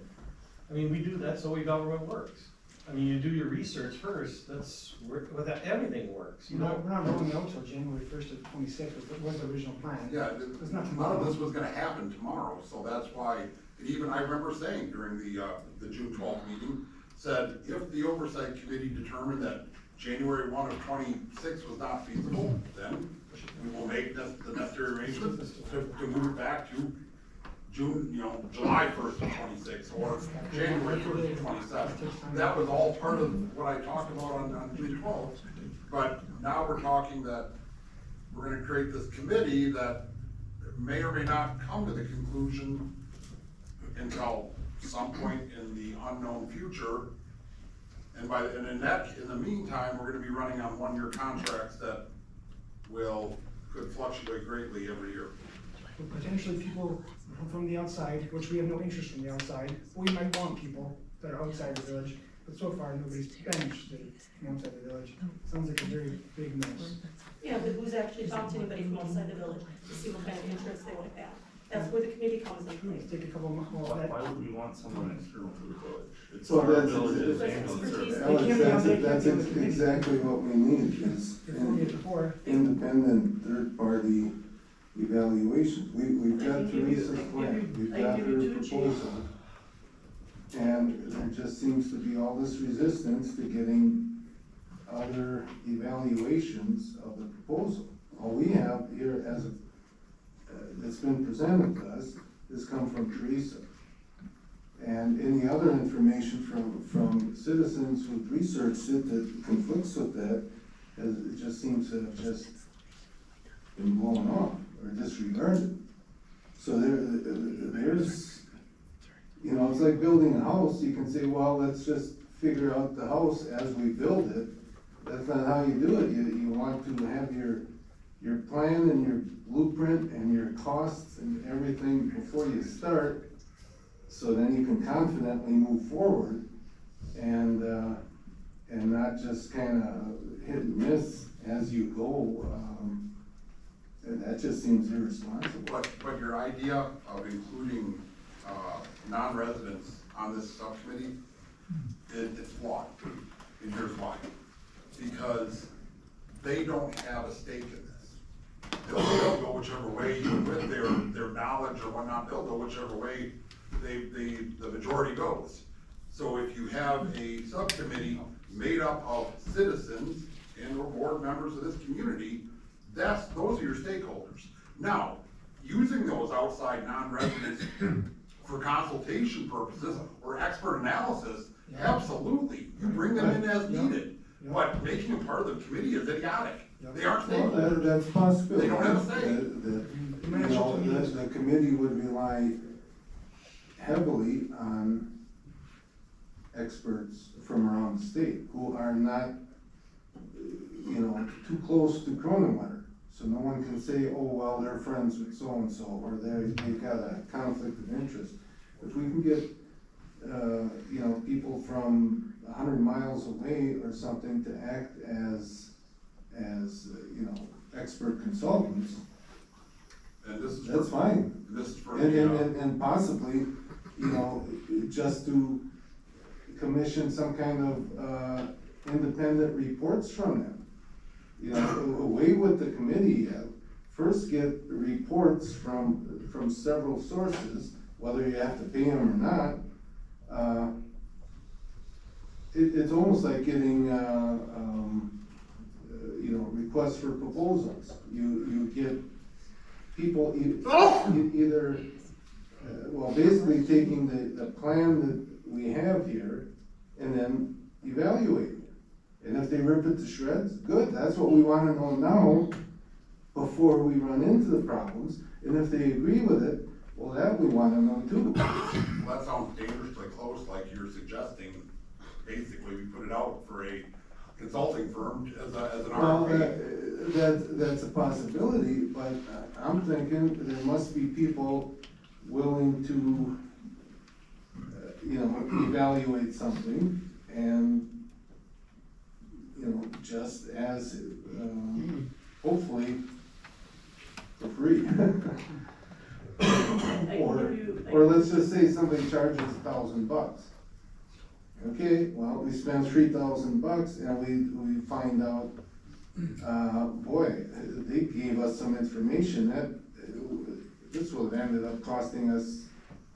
I mean, we do, that's the way government works. I mean, you do your research first, that's where, everything works, you We're know? not, we're not rolling out till January first of '26, was the original plan. Yeah, It's not none of this was gonna happen tomorrow, so that's why, and even I remember saying during the June 12th meeting, said if the oversight committee determined that January 1 of 26 was not feasible, then we will make the necessary arrangements to move it back to June, July 1st of 26, or January 1st of 27. That was all part of what I talked about on June 12th. But now we're talking that we're gonna create this committee that may or may not come to the conclusion until some point in the unknown future. And in the meantime, we're gonna be running on one-year contracts that could fluctuate greatly every year. Potentially people from the outside, which we have no interest from the outside, we might want people that are outside the village, but so far nobody's been interested from outside the village. Sounds like a very big mess. Yeah, but who's actually talked to anybody from outside the village to see what kind of interest they would have? That's where the committee comes in. Let's take a couple of, well, Why that, would we want someone external to the village? It's Well, our that's- village's that's ambulance expertise. service. Alex, that's exactly what we need, is before, independent, third-party evaluations. We've got I can give you- Teresa's I can plan, give you- we've I can got give her you two, Chief. proposal. And there just seems to be all this resistance to getting other evaluations of the proposal. All we have here that's been presented to us has come from Teresa. And any other information from citizens who've researched it that conflicts with that, it just seems to have just been blown off or disregarded. So there's, it's like building a house. You can say, well, let's just figure out the house as we build it. That's not how you do it. You want to have your plan and your blueprint and your costs and everything before you start, so then you can confidently move forward and not just kind of hit and miss as you go. And that just seems irresponsible. But your idea of including, non-residents on this subcommittee, it's flawed, and here's why. Because they don't have a stake in this. They'll go whichever way with their knowledge or whatnot, they'll go whichever way the majority goes. So if you have a subcommittee made up of citizens and or board members of this community, those are your stakeholders. Now, using those outside non-residents for consultation purposes or expert analysis, absolutely, you bring them in as needed. But making them part of the committee is idiotic. They aren't Well, stakeholders. that's a possibility. They don't have a say. The committee would rely heavily on experts from around the state who are not, too close to Kronenwetter. So no one can say, oh, well, they're friends with so-and-so, or they've got a conflict of interest. If we can get, people from 100 miles away or something to act as expert consultants, And this is. that's fine. This is for. And possibly, just to commission some kind of, independent reports from them. Away with the committee, first get reports from several sources, whether you have to pay them or not. It's almost like getting, requests for proposals. You get people either, basically taking the plan that we have here and then evaluating it. And if they rip it to shreds, good, that's what we wanna know now before we run into the problems. And if they agree with it, well, that we wanna know too. Well, that sounds dangerously close, like you're suggesting, basically, we put it out for a consulting firm as an Well, RFP. that's a possibility, but I'm thinking there must be people willing to, evaluate something and, just as, hopefully, for free. Or let's just say somebody charges $1,000. Okay, well, we spend $3,000 and we find out, boy, they gave us some information that this would have ended up costing us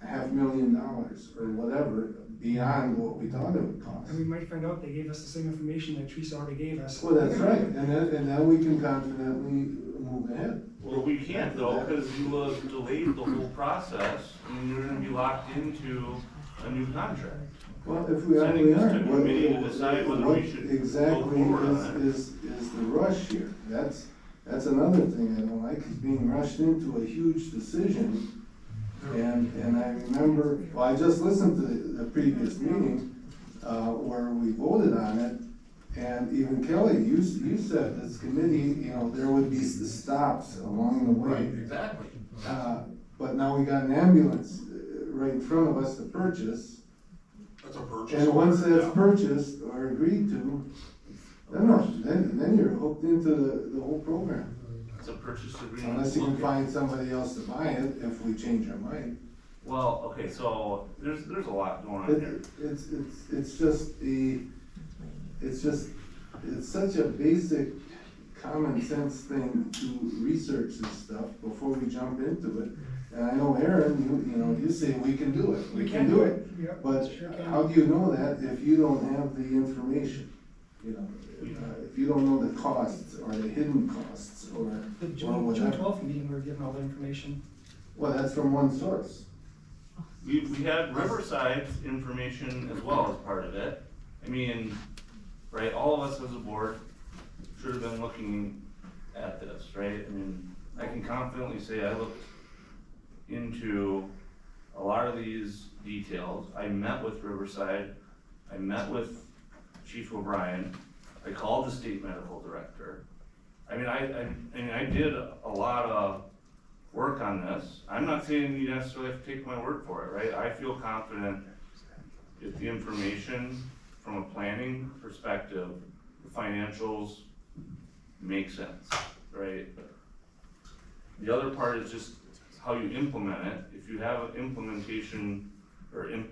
$500,000 or whatever beyond what we thought it would cost. And we might find out they gave us the same information that Teresa already gave us. Well, that's right, and then we can confidently move ahead. Well, we can't though, because you have delayed the whole process, and you're gonna be locked into a new contract. Well, if we Sending already this are, to committee to decide whether we should go exactly forward on it. is the rush here? That's another thing I don't like, is being rushed into a huge decision. And I remember, well, I just listened to the previous meeting, where we voted on it. And even Kelly, you said this committee, there would be the stops along the way. Right, exactly. But now we got an ambulance right in front of us to purchase. That's a purchase. And once order, that's yeah. purchased or agreed to, then you're hooked into the whole program. It's a purchase agreement. Unless you can find somebody else to buy it if we change our mind. Well, okay, so there's a lot going on here. It's such a basic, common sense thing to research this stuff before we jump into it. And I know Aaron, you say we can do it, we can do it. Yep, But sure can. how do you know that if you don't have the information? If you don't know the costs or the hidden costs or The June whatever. 12th meeting, we were given all the information. Well, that's from one source. We had Riverside's information as well as part of it. I mean, right, all of us as a board should have been looking at this, right? I mean, I can confidently say I looked into a lot of these details. I met with Riverside, I met with Chief O'Brien, I called the state medical director. I mean, I did a lot of work on this. I'm not saying you necessarily have to take my word for it, right? I feel confident if the information from a planning perspective, the financials make sense, right? The other part is just how you implement it. If you have an implementation or an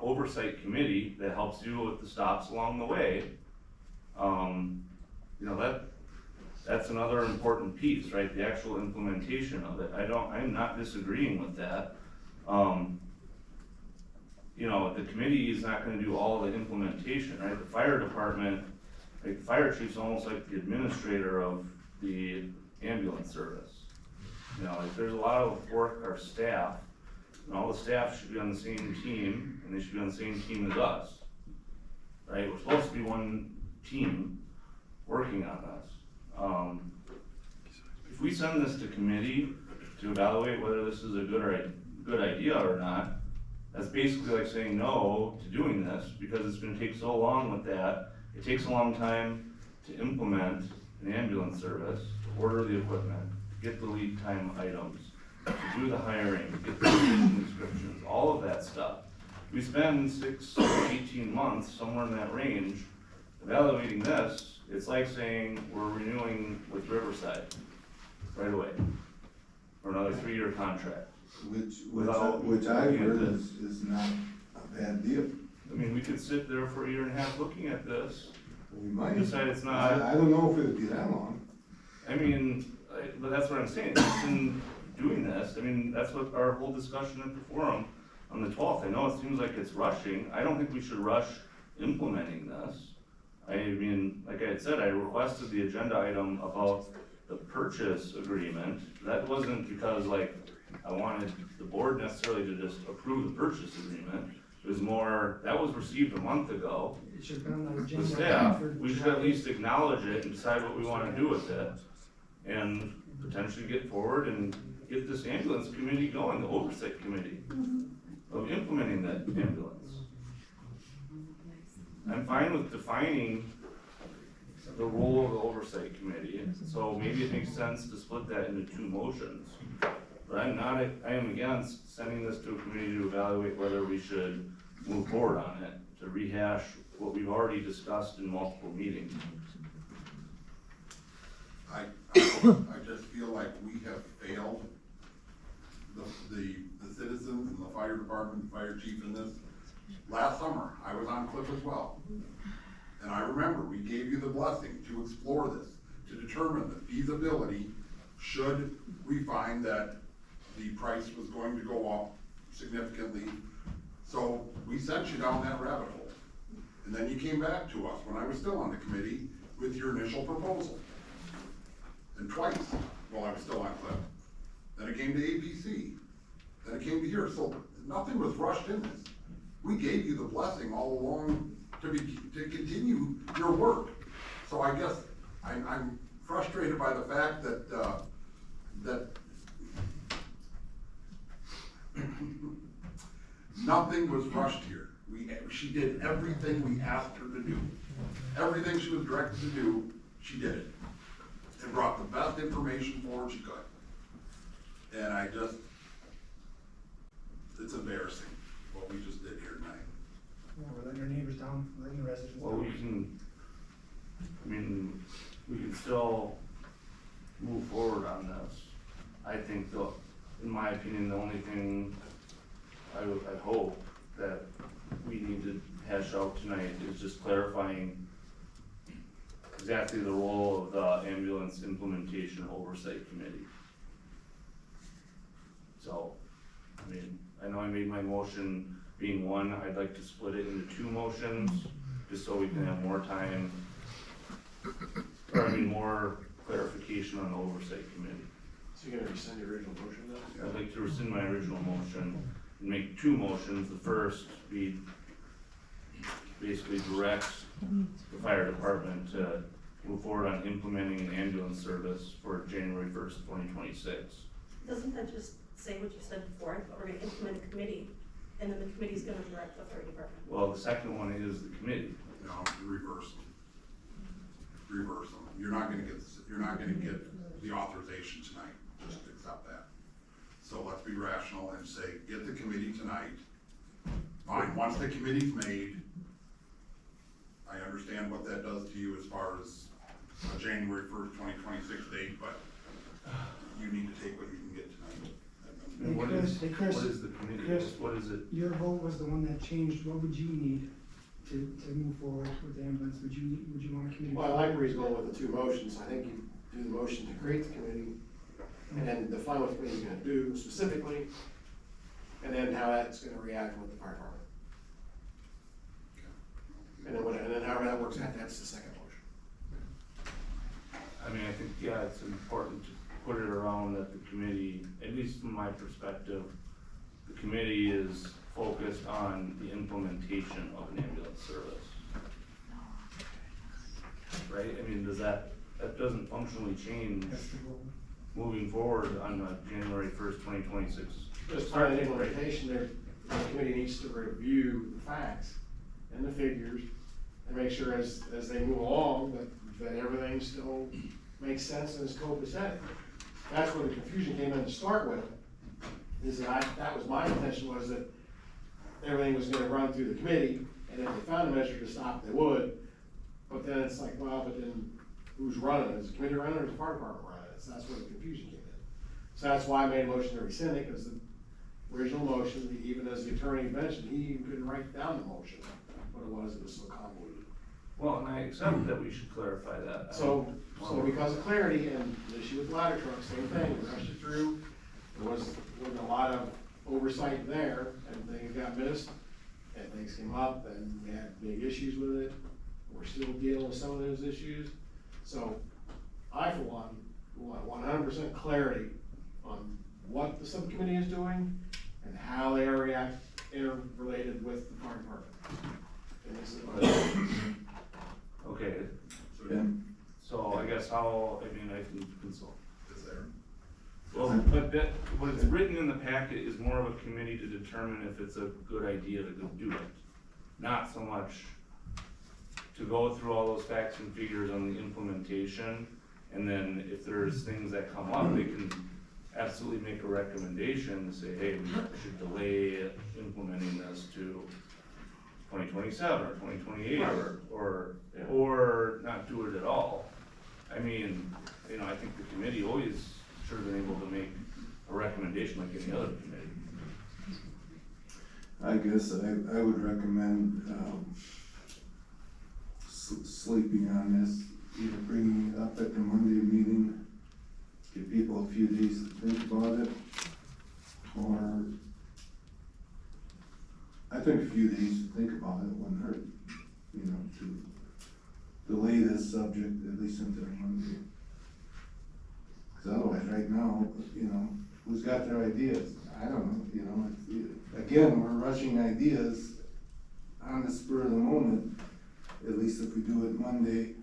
oversight committee that helps you with the stops along the way, that's another important piece, right? The actual implementation of it. I'm not disagreeing with that. you know, the committee is not gonna do all the implementation, right? The fire department, like, the fire chief's almost like the administrator of the ambulance service. You know, like, there's a lot of work, our staff, and all the staff should be on the same team, and they should be on the same team as us. Right, we're supposed to be one team working on this. If we send this to committee to evaluate whether this is a good idea or not, that's basically like saying no to doing this, because it's gonna take so long with that. It takes a long time to implement an ambulance service, to order the equipment, to get the lead time items, to do the hiring, to get the position descriptions, all of that stuff. We spend 6 to 18 months, somewhere in that range, evaluating this. It's like saying we're renewing with Riverside right away for another 3-year contract. Which I've heard is not a bad deal. I mean, we could sit there for 1.5 years looking at this, We might. decide it's not. I don't know if it'd be that long. I mean, but that's what I'm saying, just in doing this, I mean, that's what our whole discussion at the forum on the 12th, I know it seems like it's rushing, I don't think we should rush implementing this. I mean, like I had said, I requested the agenda item about the purchase agreement, that wasn't because like, I wanted the board necessarily to just approve the purchase agreement, it was more, that was received a month ago. It should have been on the agenda. The staff, for we should July. at least acknowledge it and decide what we wanna do with it, and potentially get forward and get this ambulance committee going, the oversight committee, of implementing that ambulance. I'm fine with defining the role of the oversight committee, so maybe it makes sense to split that into 2 motions. But I am against sending this to a committee to evaluate whether we should move forward on it, to rehash what we've already discussed in multiple meetings. I just feel like we have failed the citizens and the fire department, fire chief in this. Last summer, I was on Cliff as well. And I remember, we gave you the blessing to explore this, to determine the feasibility, should we find that the price was going to go up significantly. So we sent you down that rabbit hole. And then you came back to us, when I was still on the committee, with your initial proposal. And twice, while I was still on Cliff. Then it came to APC. Then it came to here, so nothing was rushed in this. We gave you the blessing all along to continue your work. So I guess I'm frustrated by the fact that nothing was rushed here. She did everything we asked her to do. Everything she was directed to do, she did it. And brought the best information forward she could. And it's embarrassing what we just did here tonight. Yeah, we're letting our neighbors down, we're letting the residents Well, down. we can still move forward on this. I think in my opinion, the only thing I hope that we need to hash out tonight is just clarifying exactly the role of the ambulance implementation oversight committee. So, I know I made my motion being 1, I'd like to split it into 2 motions, just so we can have more time, or more clarification on the oversight committee. So you're gonna rescind your original motion then? I'd like to rescind my original motion and make 2 motions. The first be basically directs the fire department to move forward on implementing an ambulance service for January 1st, 2026. Doesn't that just say what you said before, but we're gonna implement a committee, and then the committee's gonna direct the fire department? Well, the second one is the committee. No, reverse them. Reverse them. You're not gonna get the authorization tonight, just accept that. So let's be rational and say, get the committee tonight. Fine, once the committee's made, I understand what that does to you as far as a January 1st, 2026 date, but you need to take what you can get tonight. And what Chris, is, hey, Chris, what is the committee? Chris. What is it? Your vote was the one that changed, what would you need to move forward with the ambulance? Would you want a committee? Well, I like where he's going with the 2 motions. I think you do the motion to create the committee, and then define what the committee's gonna do specifically, and then how that's gonna react with the fire department. and then however that works out, that's the second motion. I mean, I think, yeah, it's important to put it around that the committee, at least from my perspective, the committee is focused on the implementation of an ambulance service. Right, I mean, that doesn't functionally change That's the goal. moving forward on January 1st, 2026. As part of the implementation, the committee needs to review the facts and the figures and make sure as they move along that everything still makes sense and is copacetic. That's where the confusion came in to start with, is that was my intention, was that everything was gonna run through the committee, and if they found a measure to stop, they would. But then it's like, well, but then who's running it? Is the committee running it or is the fire department running it? So that's where the confusion came in. So that's why I made a motion to rescind it, because the original motion, even as the attorney mentioned, he even couldn't write down the motion, what it was so convoluted. Well, and I accept that we should clarify that. So because of clarity and the issue with ladder trucks, same thing, we rushed it through. There wasn't a lot of oversight there, and things got missed, and things came up, and we had big issues with it. We're still dealing with some of those issues. So I, for one, want 100% clarity on what the subcommittee is doing and how they are interrelated with the fire department. And this is Okay, so I guess I can consult. Is there? Well, but what is written in the packet is more of a committee to determine if it's a good idea to go do it. Not so much to go through all those facts and figures on the implementation, and then if there's things that come up, they can absolutely make a recommendation to say, hey, we should delay implementing this to 2027 or 2028 or not do it at all. I mean, I think the committee always should have been able to make a recommendation like any other committee. I guess I would recommend, sleeping on this, either bringing it up at the Monday meeting, give people a few days to think about it, or I think a few days to think about it wouldn't hurt, to delay this subject at least until Monday. Cause otherwise, right now, who's got their ideas? I don't know, again, we're rushing ideas on the spur of the moment. At least if we do it Monday,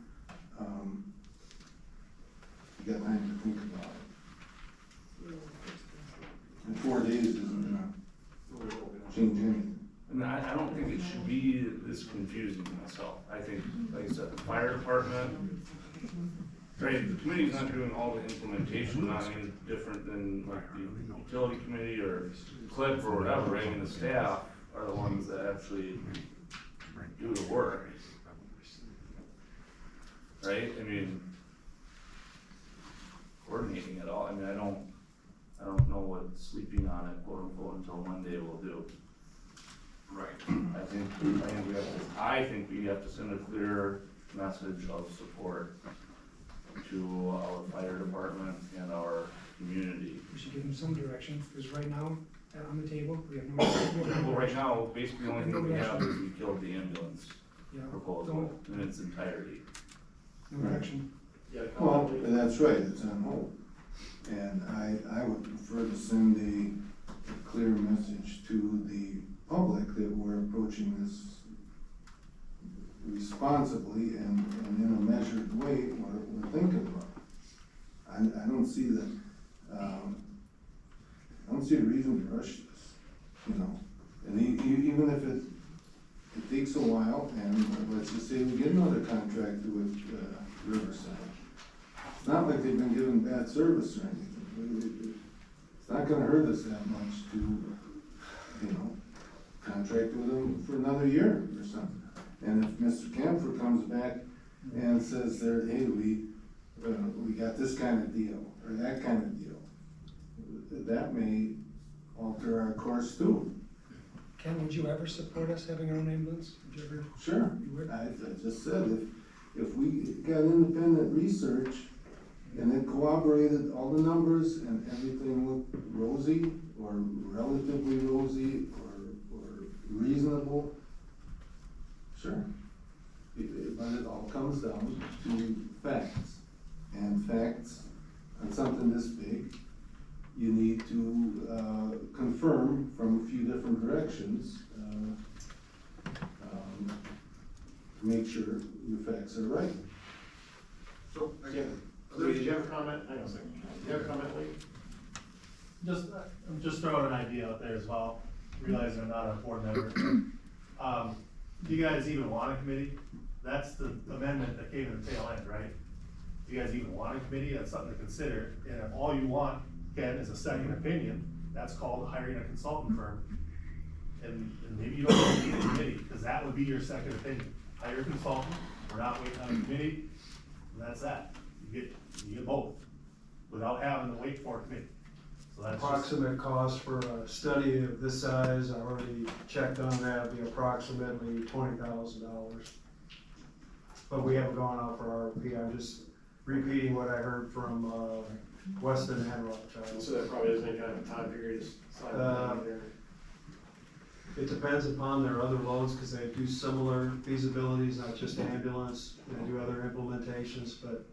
you got time to think about it. And 4 days isn't gonna change anything. I mean, I don't think it should be this confusing myself. I think, like I said, the fire department, right, the committee's not doing all the implementation, not any different than like the utility committee or Clerk or whatever, right? I mean, the staff are the ones that actually do the work. Right, I mean, coordinating it all, I mean, I don't know what sleeping on it, quote unquote, until Monday will do. Right. I think we have to send a clear message of support to our fire department and our community. We should give them some direction, because right now, on the table, we have no. Well, right now, basically the only thing we have is we killed the ambulance Yeah, proposal in its entirety. no direction. Well, that's right, it's on hold. And I would prefer to send a clear message to the public that we're approaching this responsibly and in a measured way, what we're thinking about. I don't see that, I don't see a reason to rush this, and even if it takes a while, and let's just say we get another contract with Riverside. It's not like they've been given bad service or anything. It's not gonna hurt us that much to, contract with them for another year or something. And if Mr. Camphor comes back and says there, hey, we got this kind of deal, or that kind of deal, that may alter our course too. Ken, would you ever support us having our own ambulance? Would you ever? Sure, You would? I just said, if we got independent research and it corroborated all the numbers and everything looked rosy or relatively rosy or reasonable, sure. a few different directions, make sure the facts are right. So, Jim, Lee, did you have a comment? Hang on a second. Do you have a comment, Lee? I'm just throwing an idea out there as well, realizing I'm not a board member. Do you guys even want a committee? That's the amendment that came in the tail end, right? Do you guys even want a committee? That's something to consider, and if all you want, Ken, is a second opinion, that's called hiring a consultant firm. And maybe you don't need a committee, because that would be your second opinion. Hire a consultant, we're not waiting on a committee, and that's that. You get both, without having to wait for a committee. So that's just, Approximate cost for a study of this size, I already checked on that, would be approximately $20,000. But we haven't gone out for RFP, I'm just repeating what I heard from, Weston and Rothschild. So that probably isn't any kind of a time period, just sign it there. It depends upon their other loads, cause they do similar feasibilities, not just ambulance, they do other implementations, but,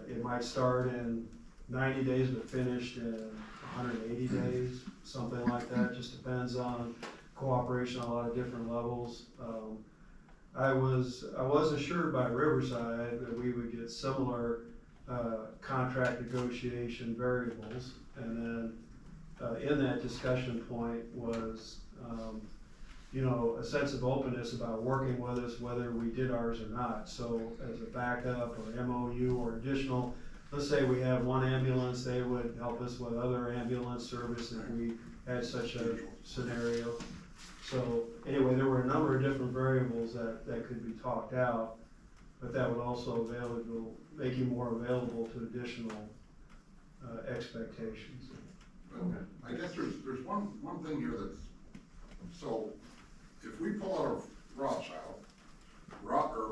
it might start in 90 days but finished in 180 days, something like that, just depends on cooperation on a lot of different levels. I was assured by Riverside that we would get similar, contract negotiation variables, and then, in that discussion point was, a sense of openness about working with us, whether we did ours or not. So as a backup or MOU or additional, let's say we have one ambulance, they would help us with other ambulance service if we had such a scenario. So anyway, there were a number of different variables that could be talked out, but that would also make you more available to additional, expectations. Okay. I guess there's one thing here that's, so if we pull out of Rothschild, or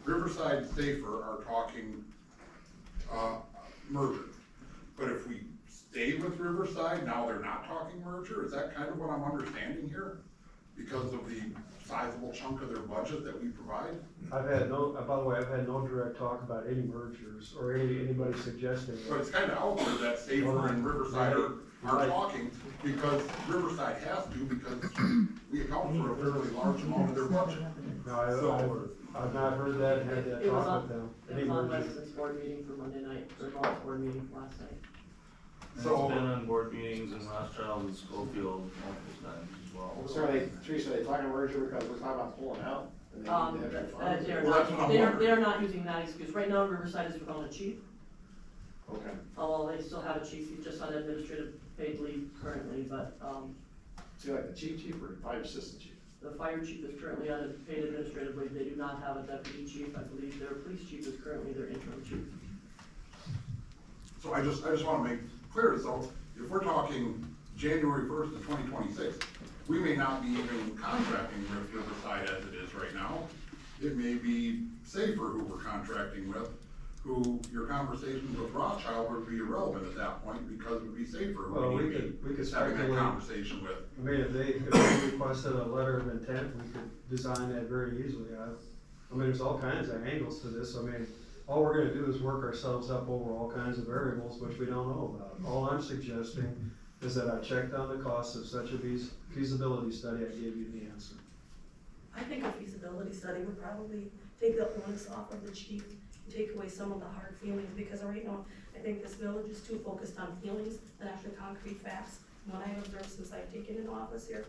Riverside Safer are talking, merger. But if we stay with Riverside, now they're not talking merger, is that kind of what I'm understanding here? Because of the sizable chunk of their budget that we provide? By the way, I've had no direct talk about any mergers or anybody suggesting. So it's kind of out there that Safer and Riverside are talking, because Riverside has to, because we account for a fairly large amount of their budget. No, I've not heard that and had that It was talk on, with them. it Any was on mergers? Weston's board meeting for Monday night, or Law's board meeting last night. It's So- been on board meetings in Rothschild and Schofield multiple times as well. So are they, Teresa, are they talking merger because we're talking about pulling out? And they need the extra funds? They're Well, that's what I'm wondering. they're not using that excuse. Right now, Riverside is without a chief. Okay. Oh, well, they still have a chief, he's just on administrative paid leave currently, but, So like the chief or fire assistant chief? the fire chief is currently on a paid administrative leave. They do not have a deputy chief. I believe their police chief is currently their interim chief. So I just wanna make clear, so if we're talking January 1st of 2026, we may not be even contracting with Riverside as it is right now. It may be Safer who we're contracting with, who your conversations with Rothschild would be irrelevant at that point, because it would be Safer Well, who we we need to could be having that speculate. conversation with. I mean, if they requested a letter of intent, we could design that very easily. I mean, there's all kinds of angles to this. I mean, all we're gonna do is work ourselves up over all kinds of variables which we don't know about. All I'm suggesting is that I checked on the cost of such a feasibility study, I gave you the answer. I think a feasibility study would probably take the onus off of the chief, and take away some of the hard feelings, because right now, I think this village is too focused on feelings than actually concrete facts. And what I've observed since I've taken in office here,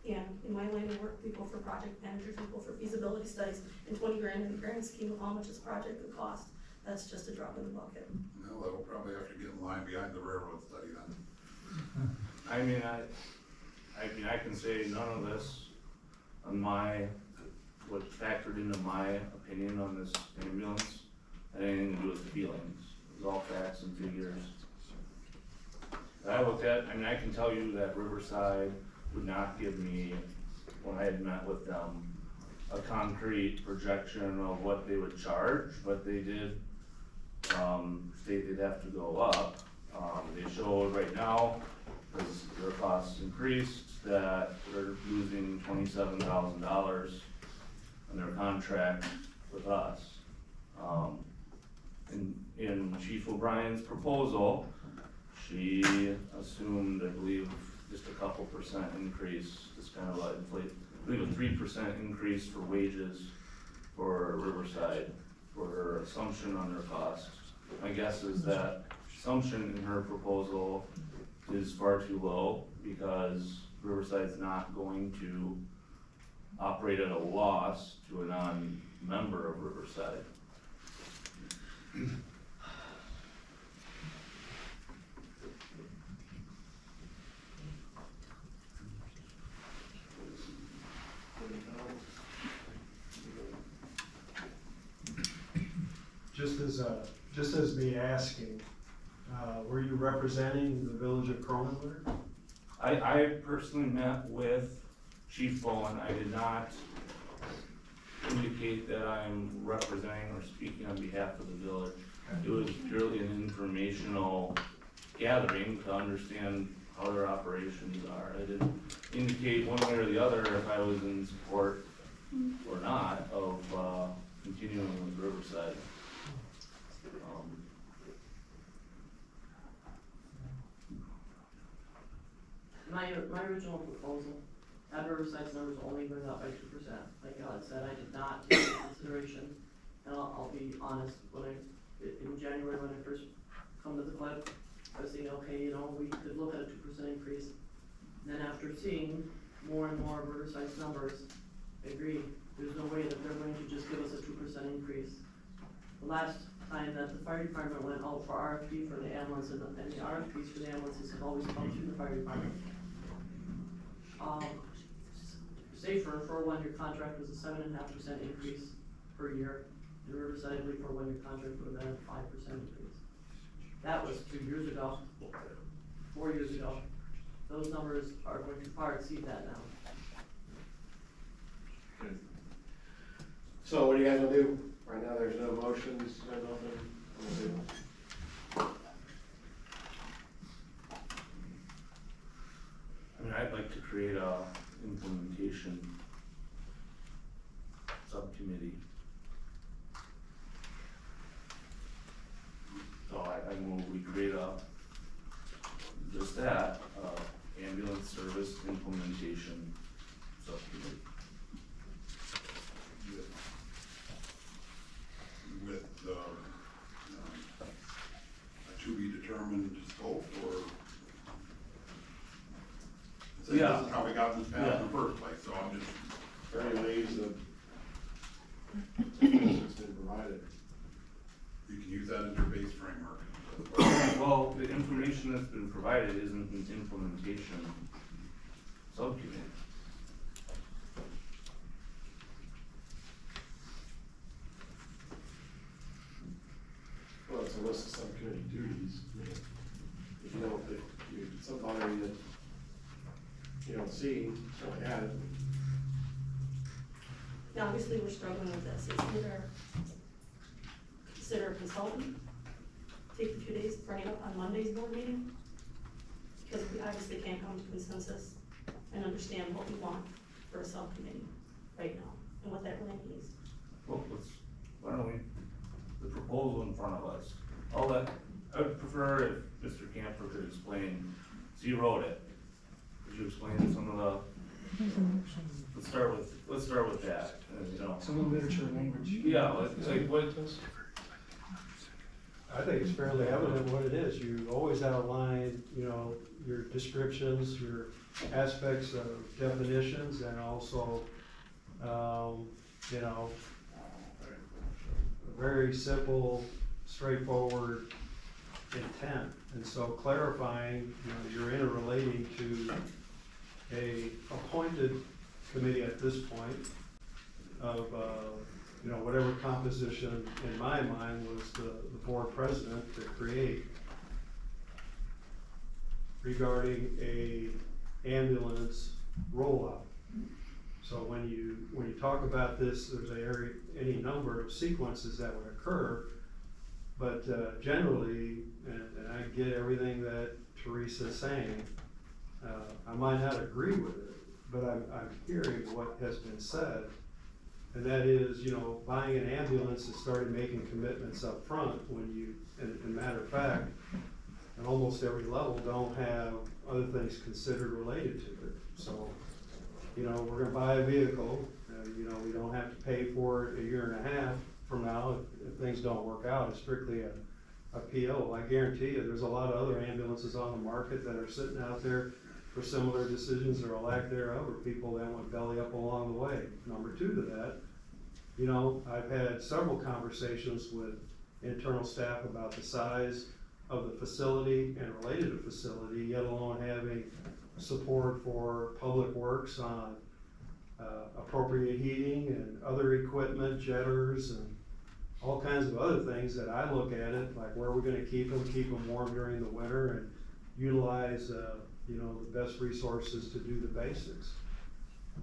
and in my line of work, we go for project managers, we go for feasibility studies, and 20 grand in the grand scheme of how much this project would cost, that's just a drop in the bucket. No, that'll probably have to get in line behind the railroad study then. I mean, I can say none of this what factored into my opinion on this ambulance had anything to do with feelings. It was all facts and figures. I looked at, I mean, I can tell you that Riverside would not give me, when I had met with them, a concrete projection of what they would charge, but they did, state they'd have to go up. They showed right now, because their costs increased, that they're losing $27,000 on their contract with us. In Chief O'Brien's proposal, she assumed, I believe, just a couple percent increase, just kind of like inflate, I believe a 3% increase for wages for Riverside, for her assumption on their costs. My guess is that assumption in her proposal is far too low, because Riverside's not going to operate at a loss to a non-member of Riverside. Just as me asking, were you representing the village of Kronenwetter? I personally met with Chief Bowen. I did not indicate that I'm representing or speaking on behalf of the village. It was purely an informational gathering to understand how their operations are. I didn't indicate one way or the other if I was in support or not of continuing with Riverside. My original proposal had Riverside's numbers only going up by 2%. Like Alex said, I did not take into consideration, and I'll be honest, in January when I first come to the Clerk, I was thinking, okay, you know, we could look at a 2% increase. And then after seeing more and more of Riverside's numbers, I agree, there's no way that they're going to just give us a 2% increase. The last time that the fire department went out for RFP for the ambulance, and the RFPs for the ambulances have always come through the fire department. Safer for a 1-year contract was a 7.5% increase per year. In Riverside, I believe for a 1-year contract would have been a 5% increase. That was 2 years ago, 4 years ago. Those numbers are going to far exceed that now. So what do you guys wanna do? Right now, there's no motions, no nothing. What do you do? I mean, I'd like to create a implementation subcommittee. So I move we create just that, ambulance service implementation subcommittee. With a to be determined scope, or? So Yeah. this is how we got this passed in the first place, so I'm just. Very ways of, it's been provided. You can use that as your base framework. Well, the information that's been provided isn't an implementation subcommittee. Well, it's a list of subcommittee duties. If you don't, if you, somebody that you don't see, don't add it. Now, obviously, we're struggling with this, is either consider a consultant, take the 2 days, bring it up on Monday's board meeting, because we obviously can't come to consensus and understand what we want for a subcommittee right now, and what that really means. Well, why don't we, the proposal in front of us, I would prefer if Mr. Camper could explain, so you wrote it, could you explain some of the, let's start with that, you know. Some of the literature and language. Yeah, like what, I think it's fairly evident what it is. You always outline, you know, your descriptions, your aspects of definitions, and also, you know, a very simple, straightforward intent. And so clarifying, you know, you're interrelating to a appointed committee at this point of, you know, whatever composition in my mind was the board president to create regarding a ambulance rollout. So when you talk about this, there's any number of sequences that would occur, but generally, and I get everything that Teresa's saying, I might not agree with it, but I'm hearing what has been said. And that is, you know, buying an ambulance and starting making commitments up front when you, and matter of fact, at almost every level don't have other things considered related to it. So, you know, we're gonna buy a vehicle, you know, we don't have to pay for it a year and a half from now if things don't work out. It's strictly a PO. I guarantee you, there's a lot of other ambulances on the market that are sitting out there for similar decisions or a lack thereof, or people that went belly up along the way. Number two to that, you know, I've had several conversations with internal staff about the size of the facility and related to facility, yet alone having support for public works on appropriate heating and other equipment, jetters, and all kinds of other things that I look at it, like where we're gonna keep them warm during the winter and utilize, you know, the best resources to do the basics.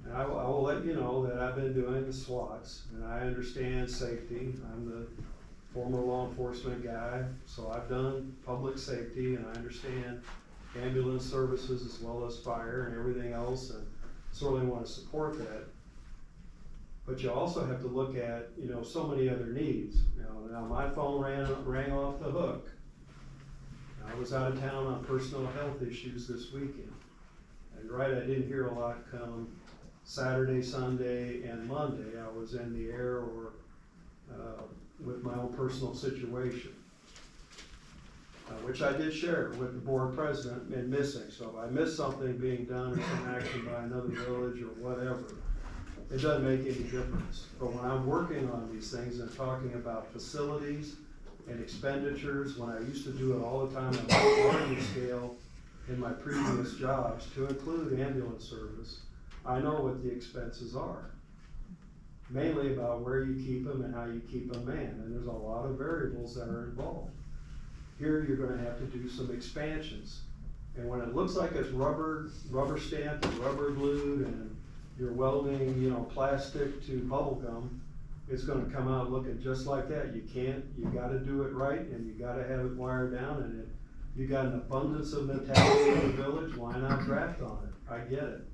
And I will let you know that I've been doing the SWATs, and I understand safety. I'm the former law enforcement guy, so I've done public safety, and I understand ambulance services as well as fire and everything else, and certainly want to support that. But you also have to look at, you know, so many other needs. You know, now my phone rang off the hook. I was out of town on personal health issues this weekend. And right, I didn't hear a lot come Saturday, Sunday, and Monday. I was in the air or with my own personal situation, which I did share with the board president and missing. So if I missed something being done or some action by another village or whatever, it doesn't make any difference. But when I'm working on these things and talking about facilities and expenditures, when I used to do it all the time on a larger scale in my previous jobs, to include ambulance service, I know what the expenses are. Mainly about where you keep them and how you keep them manned, and there's a lot of variables that are involved. Here, you're gonna have to do some expansions. And when it looks like it's rubber stamped and rubber glued and you're welding, you know, plastic to bubble gum, it's gonna come out looking just like that. You gotta do it right, and you gotta have it wired down, and you got an abundance of mentality in the village, why not draft on it? I get it.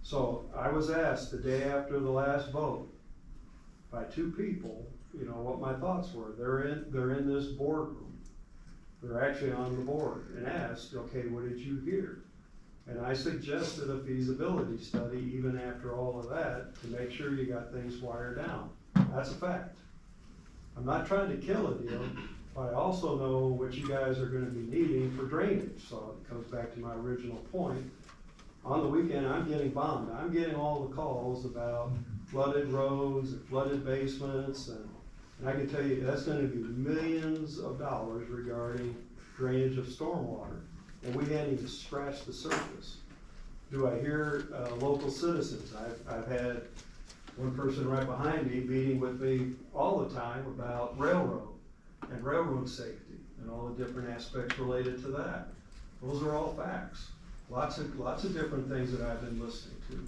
So I was asked the day after the last vote by two people, you know, what my thoughts were. They're in this boardroom. They're actually on the board, and asked, okay, what did you hear? And I suggested a feasibility study even after all of that to make sure you got things wired down. That's a fact. I'm not trying to kill a deal, but I also know what you guys are gonna be needing for drainage. So it comes back to my original point. On the weekend, I'm getting bombed. I'm getting all the calls about flooded roads and flooded basements, and I can tell you, that's gonna be millions of dollars regarding drainage of stormwater. And we hadn't even scratched the surface. Do I hear local citizens? I've had one person right behind me meeting with me all the time about railroad and railroad safety and all the different aspects related to that. Those are all facts. Lots of different things that I've been listening to.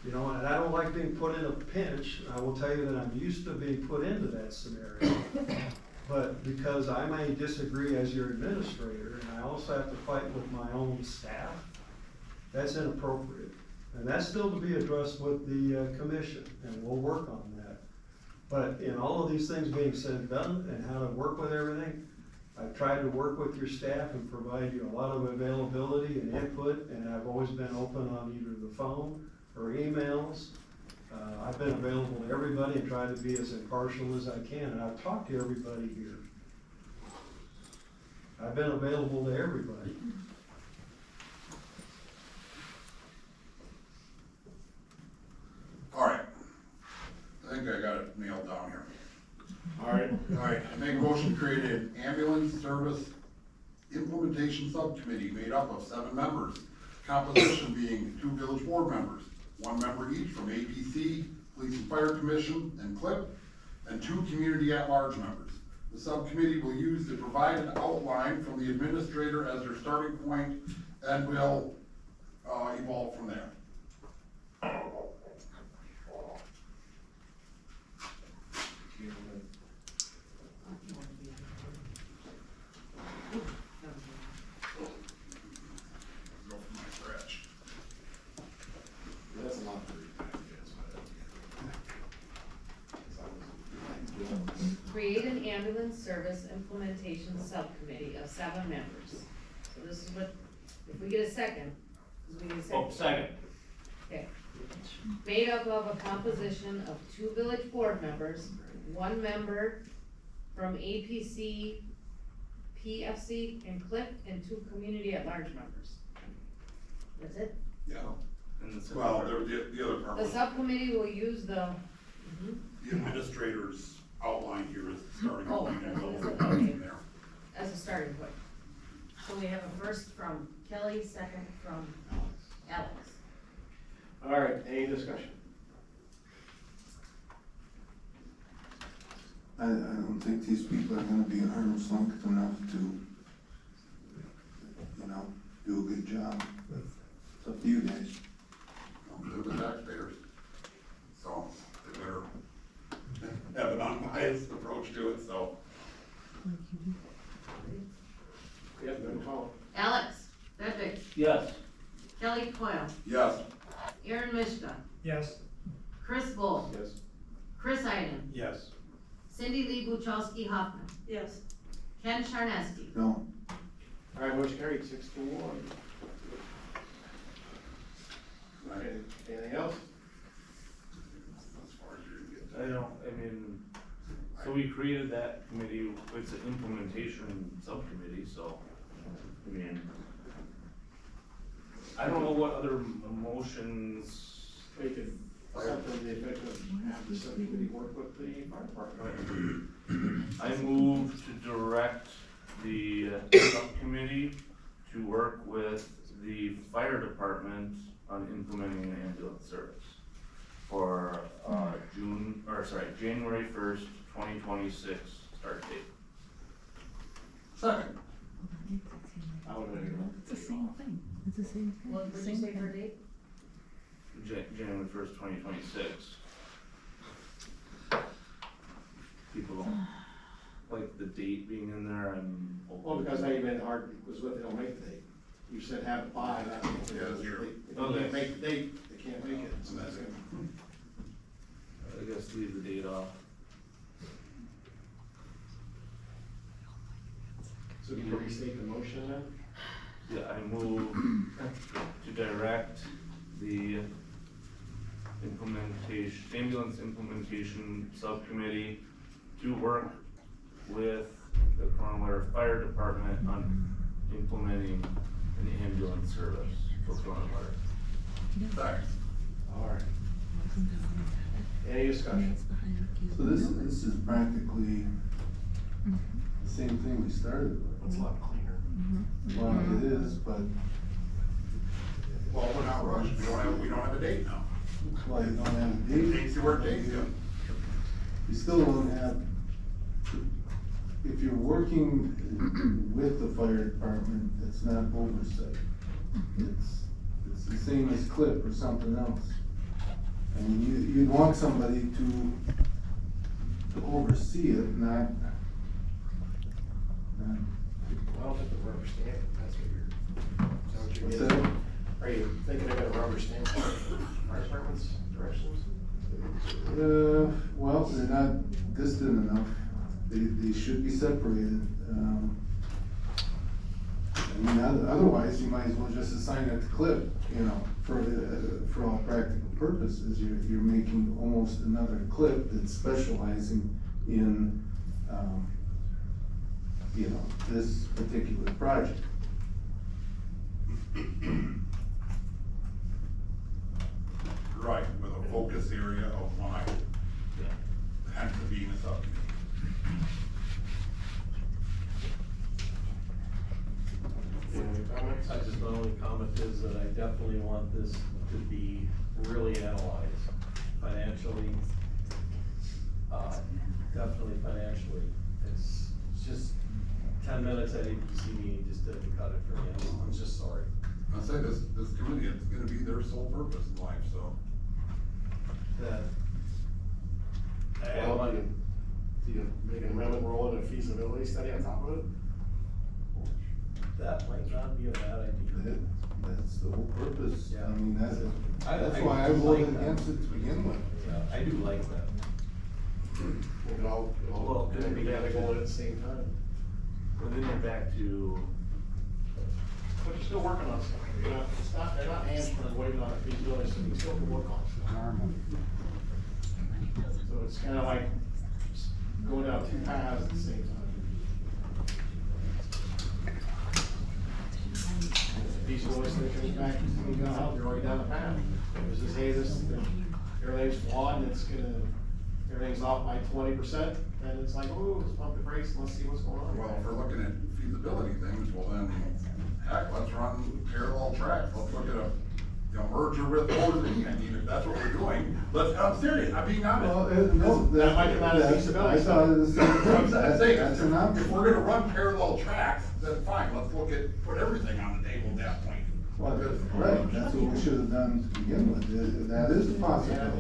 You know, and I don't like being put in a pinch. I will tell you that I'm used to being put into that scenario. But because I may disagree as your administrator, and I also have to fight with my own staff, that's inappropriate. And that's still to be addressed with the commission, and we'll work on that. But in all of these things being said and done, and how to work with everything, I've tried to work with your staff and provide you a lot of availability and input, and I've always been open on either the phone or emails. I've been available to everybody and tried to be as impartial as I can, and I've talked to everybody here. I've been available to everybody. All right. I think I got it nailed down here. All right. All right, I make a motion to create an ambulance service implementation subcommittee made up of 7 members. Composition being 2 village board members, 1 member each from ABC, Police and Fire Commission, and CLIP, and 2 community at-large members. The subcommittee will use the provided outline from the administrator as their starting point and will evolve from there. Go from my scratch. That's a lot for you. Create an ambulance service implementation subcommittee of 7 members. So this is what, if we get a second, 'cause we need a Oh, second. second. Okay. Made up of a composition of 2 village board members, 1 member from APC, PFC, and CLIP, and 2 community at-large members. That's it? Yeah, And the well, second the other part The was, subcommittee will use the, the administrator's outline here is the starting Oh, point, and we'll okay. go from there. as a starting point. So we have a first from Kelly, second from Alex. All right, any discussion? I don't think these people are gonna be arm's length enough to, you know, do a good job. It's up to you guys. They're the taxpayers, so they better have an unbiased approach to it, so. Yep, good call. Alex Bedwick, Yes. Kelly Coyle, Yes. Aaron Mishka, Yes. Chris Bull, Yes. Chris Iden, Yes. Cindy Lee Buchowski Hoffman, Yes. Ken Charneski. No, All right, motion carried, 6-1. Okay, anything else? As far as you're gonna get. I don't, I mean, so we created that committee, it's an implementation subcommittee, so, I mean, I don't know what other motions. We could, something to the effect of have the subcommittee work with the fire department. I move to direct the subcommittee to work with the fire department on implementing an ambulance service for, January 1st, 2026 start date. Second. I would have. It's the same thing, it's the same thing. What did you say for date? January 1st, 2026. People don't like the date being in there, I'm. Well, because now you made it hard, because what they don't make the date. You said have it by, that means Yeah, that's true. If you can't make the date, they can't make it, so that's it. I guess leave the date off. So can you restate the motion then? Yeah, I move to direct the ambulance implementation subcommittee to work with the Kronenwetter Fire Department on implementing an ambulance service for Kronenwetter. Thanks. All right. Any discussion? so this is practically the same thing we started with. It's a lot cleaner. Well, it is, but, Well, we're not rushed, we don't have a date now. well, you don't have a It date. takes you where it takes you. You still don't have, if you're working with the fire department, it's not oversight. It's the same as CLIP or something else. I mean, you'd want somebody to oversee it, not. Well, I think the rubber stamp, that's what is that what you're What's getting? that? Are you thinking they're gonna rubber stamp fire department's directions? Well, they're not distant enough. They should be separated. I mean, otherwise, you might as well just assign it to CLIP, you know, for all practical purposes. You're making almost another CLIP that's specializing in, you know, this particular project. Right, with a focus area of one item, hence it being a subcommittee. Any comments? I just, my only comment is that I definitely want this to be really analyzed financially. Definitely financially. It's just 10 minutes at APC meeting just didn't cut it for me. I'm just sorry. I say this committee, it's gonna be their sole purpose in life, so. That. Well, do you make an amendment, roll in a feasibility study on top of it? That might not be a bad idea. That's the whole purpose. I mean, that's I why I like voted that. against it to begin with. Yeah, I do like that. We could all Well, maybe gotta go in at the same time. But then you're back to but you're still working on something, you know, they're not hamstrung waiting on a feasibility, so you still can work on stuff. So it's kinda like going down two paths at the same time. Feasibility study comes back, you know, how you're already down the path. It was just, hey, everything's flawed, and it's gonna, everything's off by 20%, and it's like, oh, let's pump the brakes, and let's see what's going on. Well, if we're looking at feasibility things, well then, heck, let's run parallel tracks, let's look at a, you know, merger with Rescind. I mean, if that's what we're doing, I'm serious, I'm being Well, honest. no, That might come out of feasibility I thought it was the same thing. I'm saying, That's an option. if we're gonna run parallel tracks, then fine, let's look at, put everything on the table at that point. Well, right, that's what we should have done to begin with, that is possible,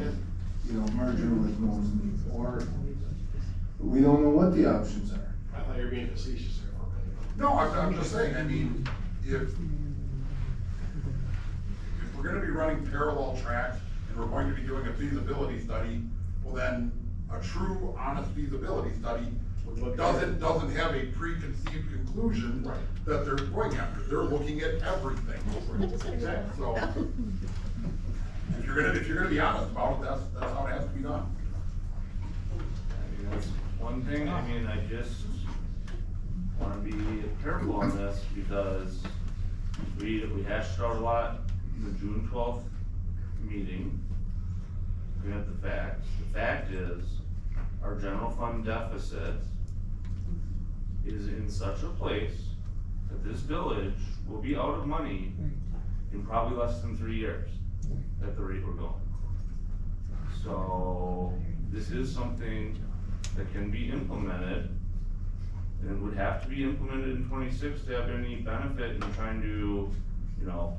you know, merger with Mosley, or, we don't know what the options are. I thought you were being facetious there for a minute. No, I'm just saying, I mean, if we're gonna be running parallel tracks and we're going to be doing a feasibility study, well then, a true, honest feasibility study doesn't have a preconceived conclusion Right. that they're going after, they're looking at everything. Exactly. So, if you're gonna be honest about it, that's how it has to be done. I mean, that's one thing, I mean, I just wanna be careful on this, because we hashed out a lot in the June 12th meeting. We have the facts. The fact is, our general fund deficit is in such a place that this village will be out of money in probably less than 3 years, at the rate we're going. So, this is something that can be implemented, and it would have to be implemented in 26 to have any benefit in trying to, you know,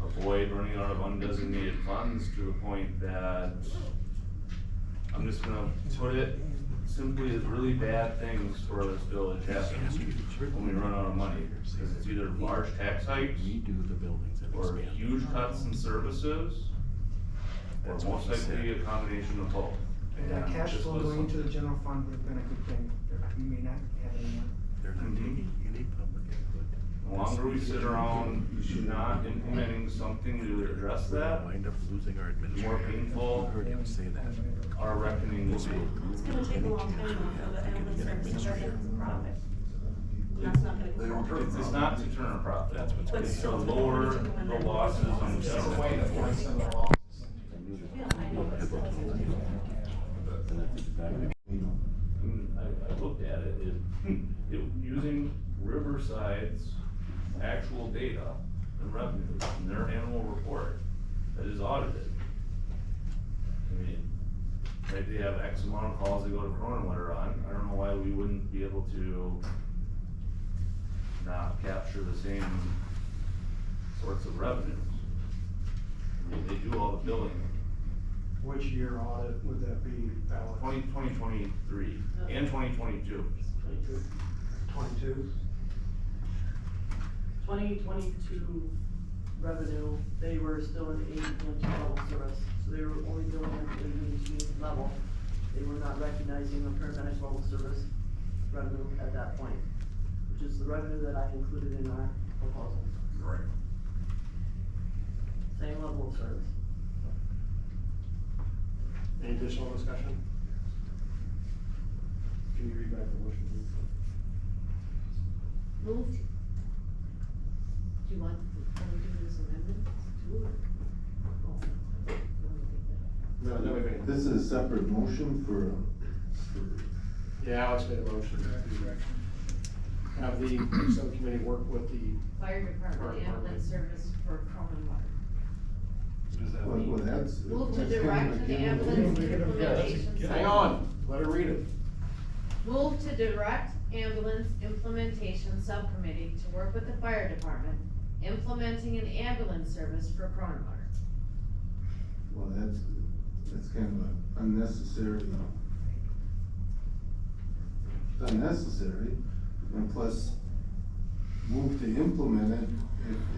avoid running out of undesignated funds to the point that, I'm just gonna put it simply as really bad things for this village happen when we run out of money. Because it's either large tax hikes, or huge cuts in services, or most likely a combination of both. And that cash this flow was going into the general fund would have been a good thing, we may not have anymore. The longer we sit around not implementing something to address that, the more painful our reckoning will be. It's gonna take a long time though for the ambulance service to turn into a profit. And that's not They gonna don't go. turn It's not to turn a profit, But it's to still, lower it's gonna the turn losses on the It's a general way to fund. force them to loss. Yeah, I know, but still, it's gonna take. I looked at it, using Riverside's actual data and revenues in their annual report that is audited. I mean, right, they have X amount of calls they go to Kronenwetter on, I don't know why we wouldn't be able to not capture the same sorts of revenues. I mean, they do all the billing. Which year audit would that be, Alex? 2023 and 2022. 22? 2022 revenue, they were still in the 8.2 level service, so they were only billing at the ADHD level. They were not recognizing the paramedic level service revenue at that point, which is the revenue that I included in our proposal. Right. Same level of service. Any additional discussion? Can you read back the motion, please? Moved. Do you want, can we do this amendment too, or? Oh, you want me to take that? No, wait a minute. This is a separate motion for, Yeah, Alex made a motion to have the subcommittee work with the, Fire department ambulance service for Kronenwetter. well, that's. Move to that's kind direct of a the given. ambulance Yeah, implementation. hang on, let her read it. Move to direct ambulance implementation subcommittee to work with the fire department, implementing an ambulance service for Kronenwetter. Well, that's kind of unnecessary. It's unnecessary, and plus, move to implement it,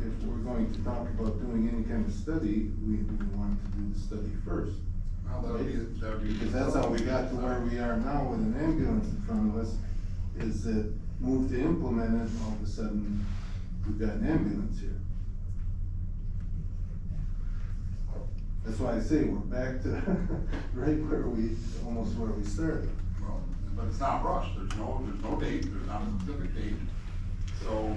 if we're going to talk about doing any kind of study, we want to do the study first. Well, that'd be. Because that's how we got to where we are now with an ambulance in front of us, is that move to implement it, all of a sudden, we've got an ambulance here. That's why I say we're back to right almost where we started. Well, but it's not rushed, there's no date, there's not a specific date. So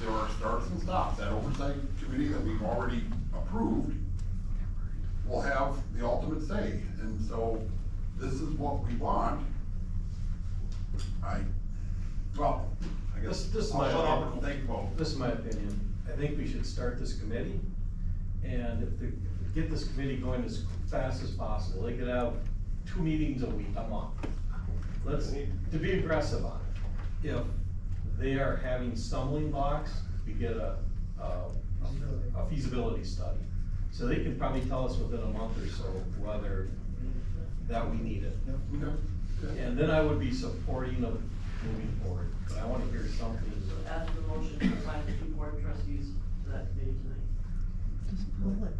there are starts and stops. That oversight committee that we've already approved will have the ultimate say. And so this is what we want. I guess This is I'll my shut up opinion. and think about it. This is my opinion. I think we should start this committee, and get this committee going as fast as possible. They could have 2 meetings a month. To be aggressive on it. If they are having stumbling blocks, we get a feasibility study. So they can probably tell us within a month or so whether that we need it. And then I would be supporting of moving forward, but I wanna hear something. Add to the motion to assign the 2 board of trustees to that committee tonight. Just pull it.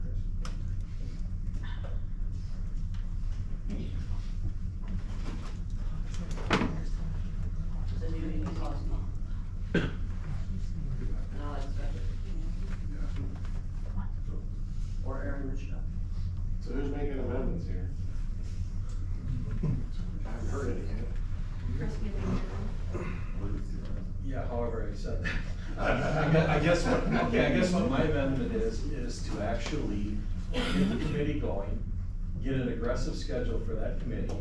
Cindy, you need to talk to me. And I'll expect it. Or Aaron Richard. So who's making amendments here? I haven't heard any yet. Chris, give me your- Yeah, however I said that. I guess what my amendment is to actually get the committee going, get an aggressive schedule for that committee,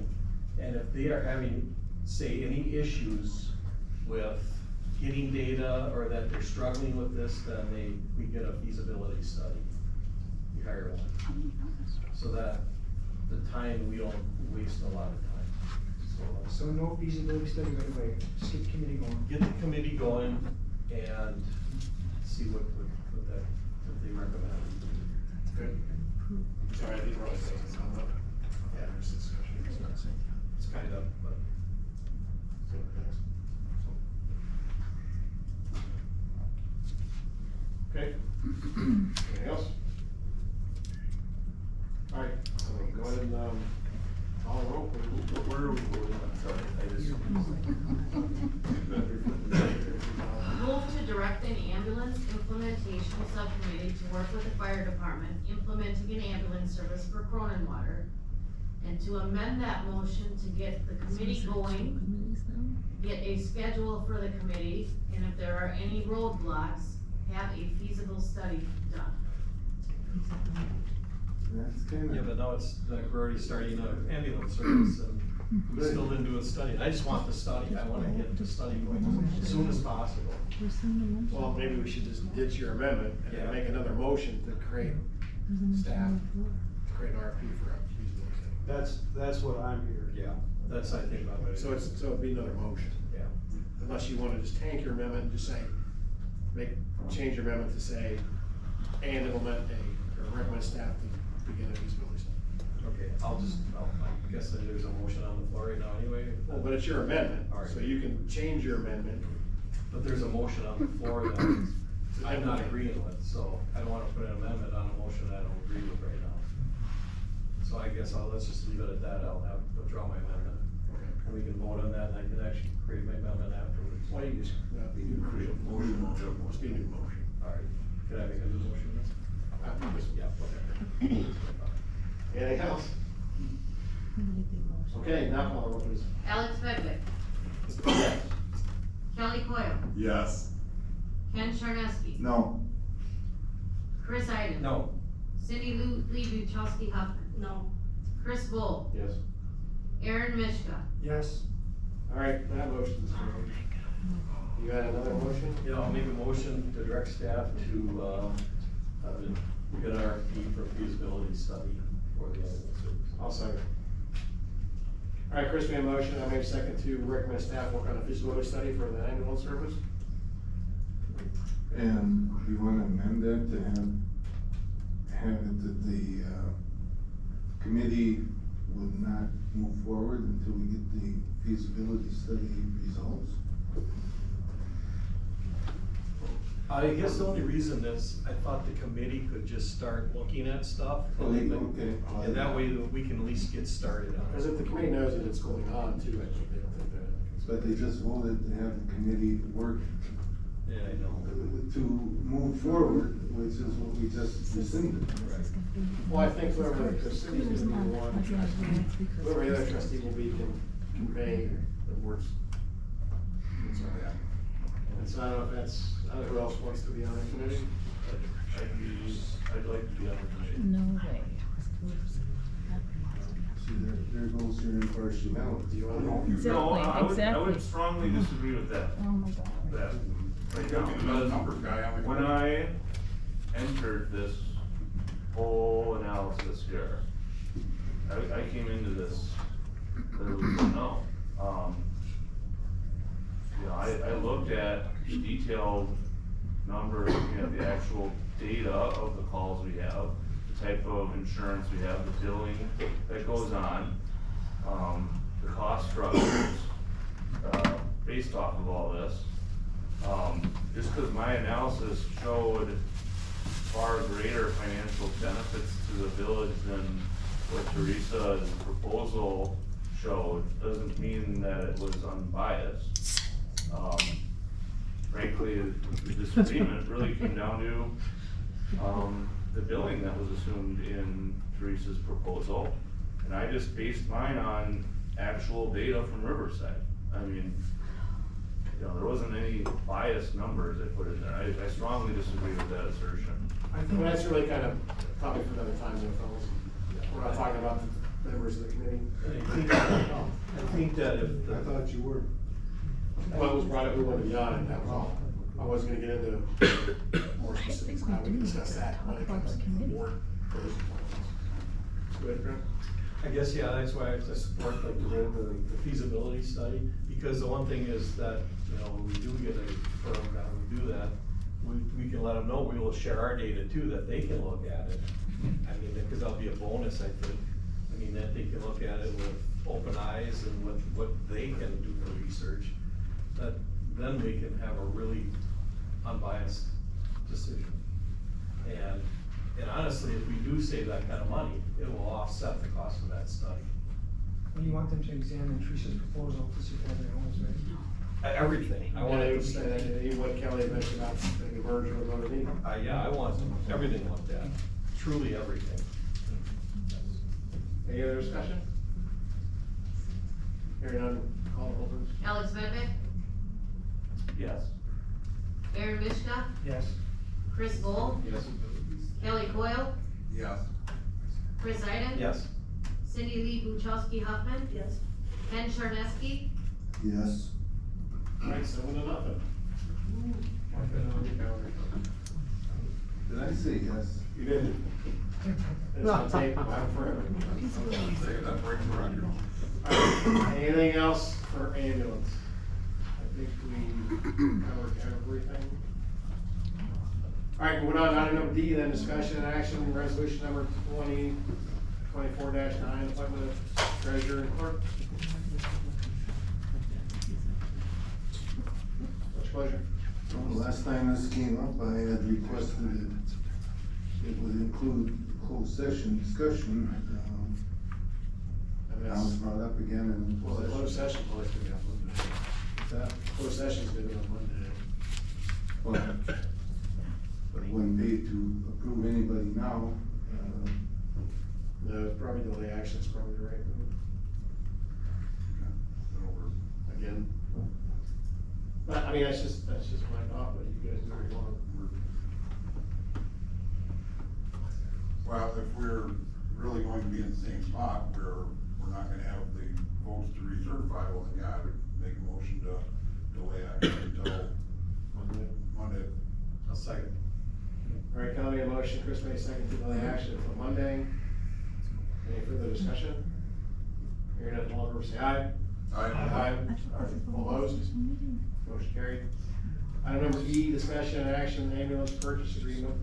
and if they are having, say, any issues with getting data, or that they're struggling with this, then we get a feasibility study. We hire one. So that the time, we don't waste a lot of time. So no feasibility study right away, just get the committee going. Get the committee going and see what they recommend. Good. Sorry, I didn't realize that was on the, yeah, there's discussion. It's kind of, but. Okay. Anything else? All right, so go ahead and, call a roll, please. Where are we voting? I'm sorry, I just. Move to direct an ambulance implementation subcommittee to work with the fire department implementing an ambulance service for Kronenwetter. And to amend that motion to get the committee going, Committees now? get a schedule for the committee, and if there are any roadblocks, have a feasible study done. That's kind Yeah, of. but now it's, like, we're already starting an ambulance service and we still didn't do a study. I just want the study. I wanna get the study going as soon as possible. Rescind the motion. Well, maybe we should just ditch your amendment and then Yeah. make another motion to create, There's a motion staff. on the floor. to create an RFP for a feasibility study. That's what I'm hearing. Yeah, that's, I think, about it. So it'd be another motion, Yeah. unless you wanna just tank your amendment and just say, change your amendment to say, and implement or recommend staff to begin a feasibility study. Okay, I guess that there's a motion on the floor right now anyway. Well, but it's your amendment, All right. so you can change your amendment. But there's a motion on the floor that I'm not agreeing with, so I don't wanna put an amendment on a motion that I don't agree with right now. So I guess let's just leave it at that. I'll withdraw my amendment. And we can vote on that, and I can actually create my amendment afterwards. Why you just, be new motion, must be a new motion. All right, can I make a new motion? After this one. Yeah, whatever. Anything else? Make the motion. Okay, now call the roll, please. Alex Bedwick, Yes. Kelly Coyle, Yes. Ken Charneski, No. Chris Iden. No. Cindy Lee Buchowski Huffman, No. Chris Bull, Yes. Aaron Mishka, Yes. All right, that motion's carried. You got another motion? Yeah, I'll make a motion to direct staff to, get an RFP for feasibility study for the ambulance service. I'll second. All right, Chris made a motion, I made a second to recommend staff work on a feasibility study for the ambulance service. And you wanna amend that to have it that the, committee would not move forward until we get the feasibility study results? I guess the only reason is, I thought the committee could just start looking at stuff. Okay. And that way we can at least get started on Because it. if the committee knows that it's going on too, I think they don't think that. But they just voted to have the committee work Yeah, I know. with to move forward, which is what we just rescinded. Well, I think whoever the city's gonna be the one, whoever the other trustee will be can convey the board's. And so I don't know if that's, I don't know who else wants to be on the committee. I'd like to be on the committee. No way. See, there goes your impartiality. Do you want to? Exactly, No, I would exactly. strongly disagree with that. Oh my God. That, right You'll now, be the because numbers guy on the when committee. I entered this whole analysis here, I came into this, literally didn't know. You know, I looked at detailed numbers, looking at the actual data of the calls we have, the type of insurance we have, the billing that goes on, the cost structures, based off of all this. Just because my analysis showed far greater financial benefits to the village than what Teresa's proposal showed, doesn't mean that it was unbiased. Frankly, the disagreement really came down to, the billing that was assumed in Teresa's proposal. And I just based mine on actual data from Riverside. I mean, you know, there wasn't any biased numbers I put in there. I strongly disagree with that assertion. I think that's really kind of a topic for another time, though, fellas. We're not talking about the members of the committee. I think that if, I thought you were. Well, it was brought up, we wanted to be on it, that was all. I wasn't gonna get into more specifics, how we can discuss that when it comes to the board. Go ahead, Brent. I guess, yeah, that's why I support like the feasibility study, because the one thing is that, you know, when we do get a firm down and do that, we can let them know, we will share our data too, that they can look at it. I mean, because that'll be a bonus, I think. I mean, that they can look at it with open eyes and with what they can do for research. That, then we can have a really unbiased decision. And honestly, if we do save that kind of money, it will offset the cost of that study. When you want them to examine Teresa's proposal to see if their homes, right? Everything. I I want wanted it to say that, even what Kelly had mentioned about the merger with Notre Dame. yeah, I want everything like that, truly everything. Any other discussion? Hearing none, call the roll, please. Alex Medved, Yes. Aaron Mishka, Yes. Chris Bowl, Yes. Kelly Coyle, Yes. Chris Iden. Yes. Cindy Lee Buchowski Huffman, Yes. Ken Charneski, Yes. All right, 7-0. Mark that on your calendar. Did I say yes? You did. It's gonna take forever. Say that breaks the record. All right, anything else for ambulance? I think we covered everything. All right, moving on, item number D, then discussion and action, resolution number 2024-9, appointment of treasurer and clerk. What's your pleasure? Well, the last time this came up, I had requested it would include closed session discussion. And Now it's brought up again in. Well, the closed session always gonna be on Monday. What's that? Closed session's gonna be on Monday. Well, but it wouldn't be to approve anybody now. No, probably delay action is probably the right move, again. But, I mean, that's just my thought, but you guys do what you want. Well, if we're really going to be in the same spot where we're not gonna have the votes to recertify, well, then yeah, I would make a motion to delay action until Monday. A second. All right, Kelly made a motion, Chris made a second to delay action until Monday. Any further discussion? Hearing none, all in favor say aye. Aye. Aye. All opposed? Motion carried. Item number E, discussion and action, ambulance purchase agreement.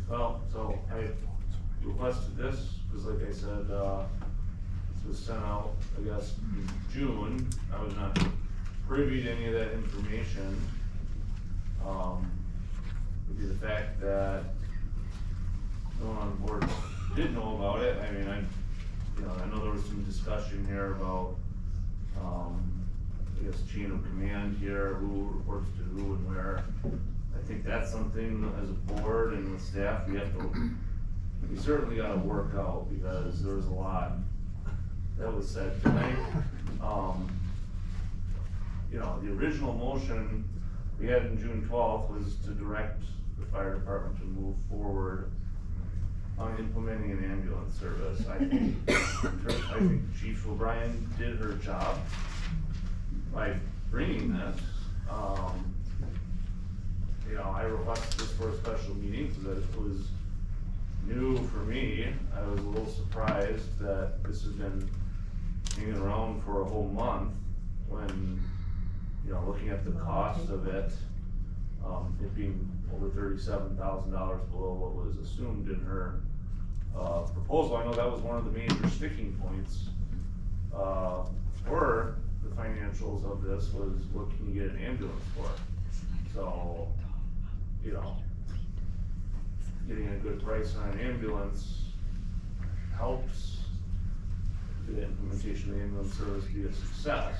Well, so I requested this, because like I said, this was sent out, I guess, in June. I was not privy to any of that information. Would be the fact that no one on the board did know about it. I mean, I know there was some discussion here about, I guess, chain of command here, who reports to who and where. I think that's something as a board and with staff, we certainly gotta work out, because there was a lot that was said tonight. You know, the original motion we had in June 12th was to direct the fire department to move forward on implementing an ambulance service. I think Chief O'Brien did her job by bringing this. You know, I requested this for a special meeting so that it was new for me. I was a little surprised that this has been hanging around for a whole month when, you know, looking at the cost of it, it being over $37,000 below what was assumed in her proposal. I know that was one of the major sticking points for the financials of this, was what can you get an ambulance for? So, you know, getting a good price on an ambulance helps the implementation of the ambulance service be a success.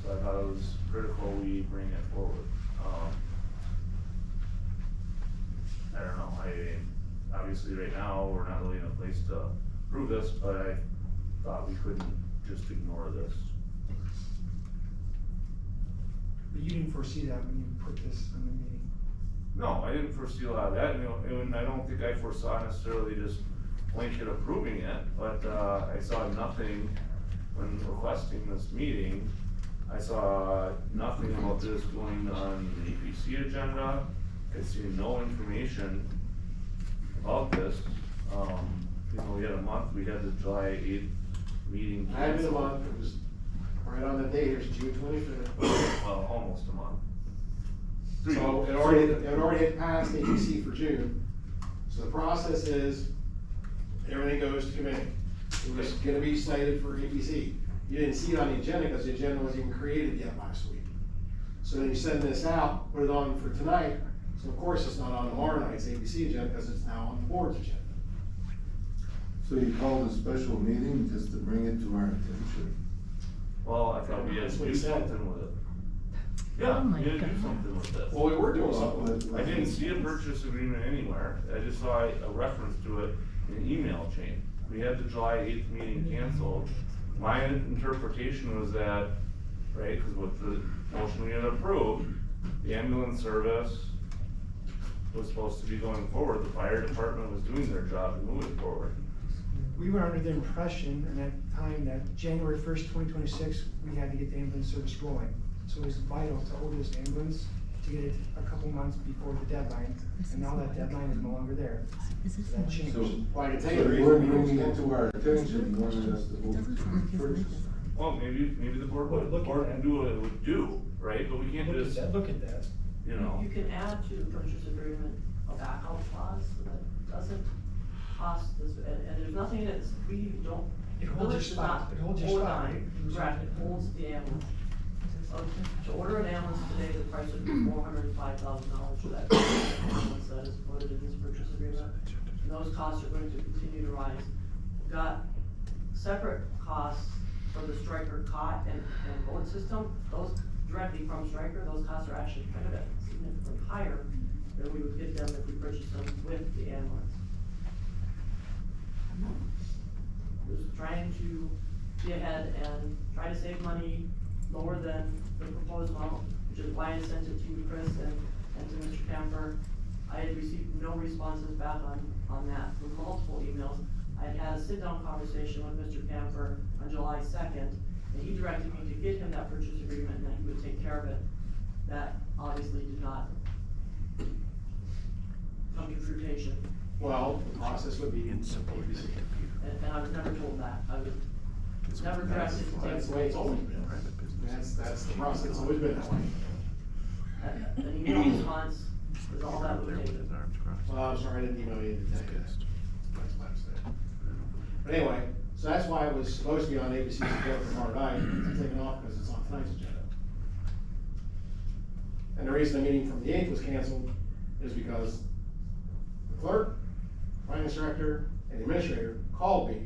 So I thought it was critical we bring it forward. I don't know, obviously right now, we're not really in a place to prove this, but I thought we couldn't just ignore this. But you didn't foresee that when you put this in the meeting? No, I didn't foresee a lot of that, and I don't think I foresaw necessarily just blanket approving it, but, I saw nothing when requesting this meeting. I saw nothing about this going on the APC agenda. I see no information about this. You know, we had a month, we had the July 8th meeting. I had the month, it was right on the date, it was June 25th. Well, almost a month. So it already had passed APC for June. So the process is, everything goes to committee. It was gonna be cited for APC. You didn't see it on the agenda because the agenda wasn't even created yet last week. So then you send this out, put it on for tonight. So of course, it's not on tomorrow night's APC agenda because it's now on the board's agenda. So you called a special meeting just to bring it to our attention? Well, I thought we had to do something with it. Yeah, Oh my we had to do God. something with this. Well, we were doing something with it. I didn't see a purchase agreement anywhere. I just saw a reference to it in an email chain. We had the July 8th meeting canceled. My interpretation was that, right, because with the motion we had approved, the ambulance service was supposed to be going forward. The fire department was doing their job and moving forward. We were under the impression at that time that January 1st, 2026, we had to get the ambulance service going. So it was vital to order this ambulance to get it a couple months before the deadline, and now that deadline is no longer there. So that changed. So, Well, I can tell so you the you reason weren't we bringing didn't it to our attention, you wanted us to Doesn't sound like move it's to like purchase. this. Well, maybe the board would, Look at board that. can do what it would do, right? But we can't Look at just, that, look at that. you know. You can add to the purchase agreement a backup clause that doesn't cost this, and there's nothing that's, we don't. It holds your village does spot. not It holds your hold spot, on. right? Correct, it holds the ambulance. So to order an ambulance today, the price would be $405,000 for that ambulance that is quoted in this purchase agreement. And those costs are going to continue to rise. We've got separate costs for the Stryker cot and boat system. Those directly from Stryker, those costs are actually kind of significantly higher than we would get them if we purchased them with the ambulance. Just trying to be ahead and try to save money lower than the proposed amount, which is why I sent it to you, Chris, and to Mr. Camper. I had received no responses back on that from multiple emails. I had had a sit-down conversation with Mr. Camper on July 2nd, and he directed me to get him that purchase agreement and that he would take care of it. That obviously did not come to fruition. Well, the process would be. And I was never told that. I was never directed to take. That's the way it's always been. That's the process, it's always been that way. An email response is all that would take. Well, I'm sorry, I didn't email you today. That's my mistake. But anyway, so that's why it was supposed to be on ABC's agenda for tomorrow night, it's taken off because it's on tonight's agenda. And the reason the meeting from the 8th was canceled is because the clerk, finance director, and the administrator called me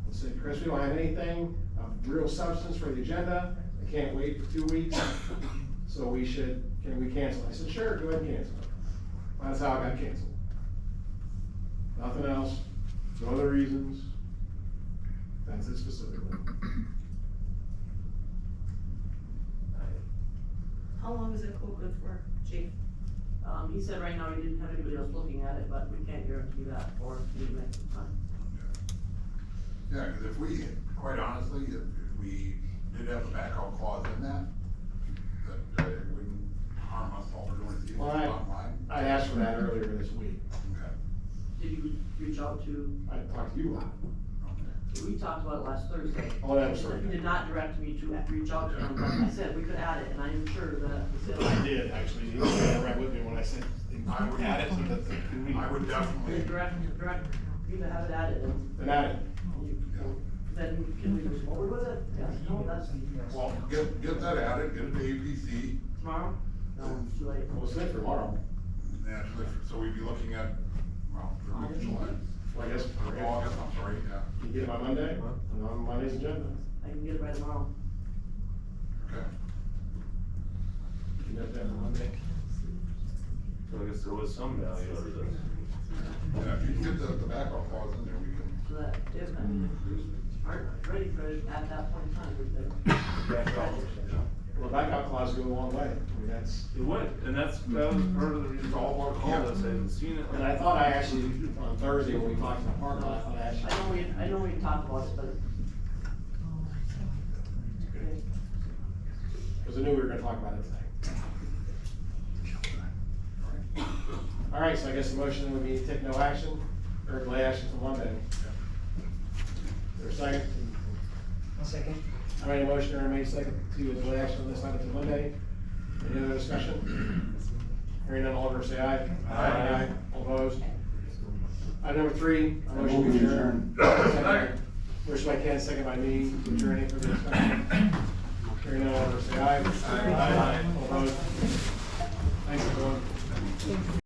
and said, Chris, we don't have anything of real substance for the agenda. I can't wait for 2 weeks, so can we cancel? I said, sure, go ahead and cancel it. That's how I got canceled. Nothing else, no other reasons. That's it specifically. How long is that quote good for, chief? He said right now he didn't have anybody else looking at it, but we can't guarantee that or the length of time. Yeah, cause if we, quite honestly, if we did have a backup clause in that it wouldn't harm us all we're doing is the Well, bottom line. I asked for that earlier this week. Okay. Did you reach out to, I talked to you about it. Okay. we talked about it last Thursday. Oh, that's right. He did not direct me to reach out to him, but I said we could add it, and I am sure that. I did, actually, you were right with me when I said, I would add it to the. I would He definitely, direct me to have it added, and Then add it. then can we move forward with it? Yeah, no, that's well, get that added, get it to APC, tomorrow? No, it's too late. We'll sit for tomorrow. naturally, so we'd be looking at, well, early July. Well, I guess, Or August, I'm sorry, yeah. you get it by Monday, and on Monday's agenda. I can get it by tomorrow. Okay. You can have that on Monday. So I guess there was some value out of this. Yeah, if you can get the backup clause in there, we can. So that if aren't ready for it at that point in time, we're there. Well, backup clause go a long way. I mean, that's, It would, and that was part of the reason I called us, I hadn't seen it. and I thought I actually, on Thursday when we talked to the park, I thought I actually. I know we talked about it, but. Okay. Because I knew we were gonna talk about it today. All right, so I guess the motion would be take no action, or delay action till Monday. Is there a second? I'll second. I made a motion, or made second to delay action on this item till Monday. Any other discussion? Hearing none, all in favor say aye. Aye. All opposed? Item number 3, a motion move to we adjourn. Motion by Ken, second by me, to adjourn. Any further discussion? Hearing none, all in favor say aye. Aye. All opposed? Thanks, everyone.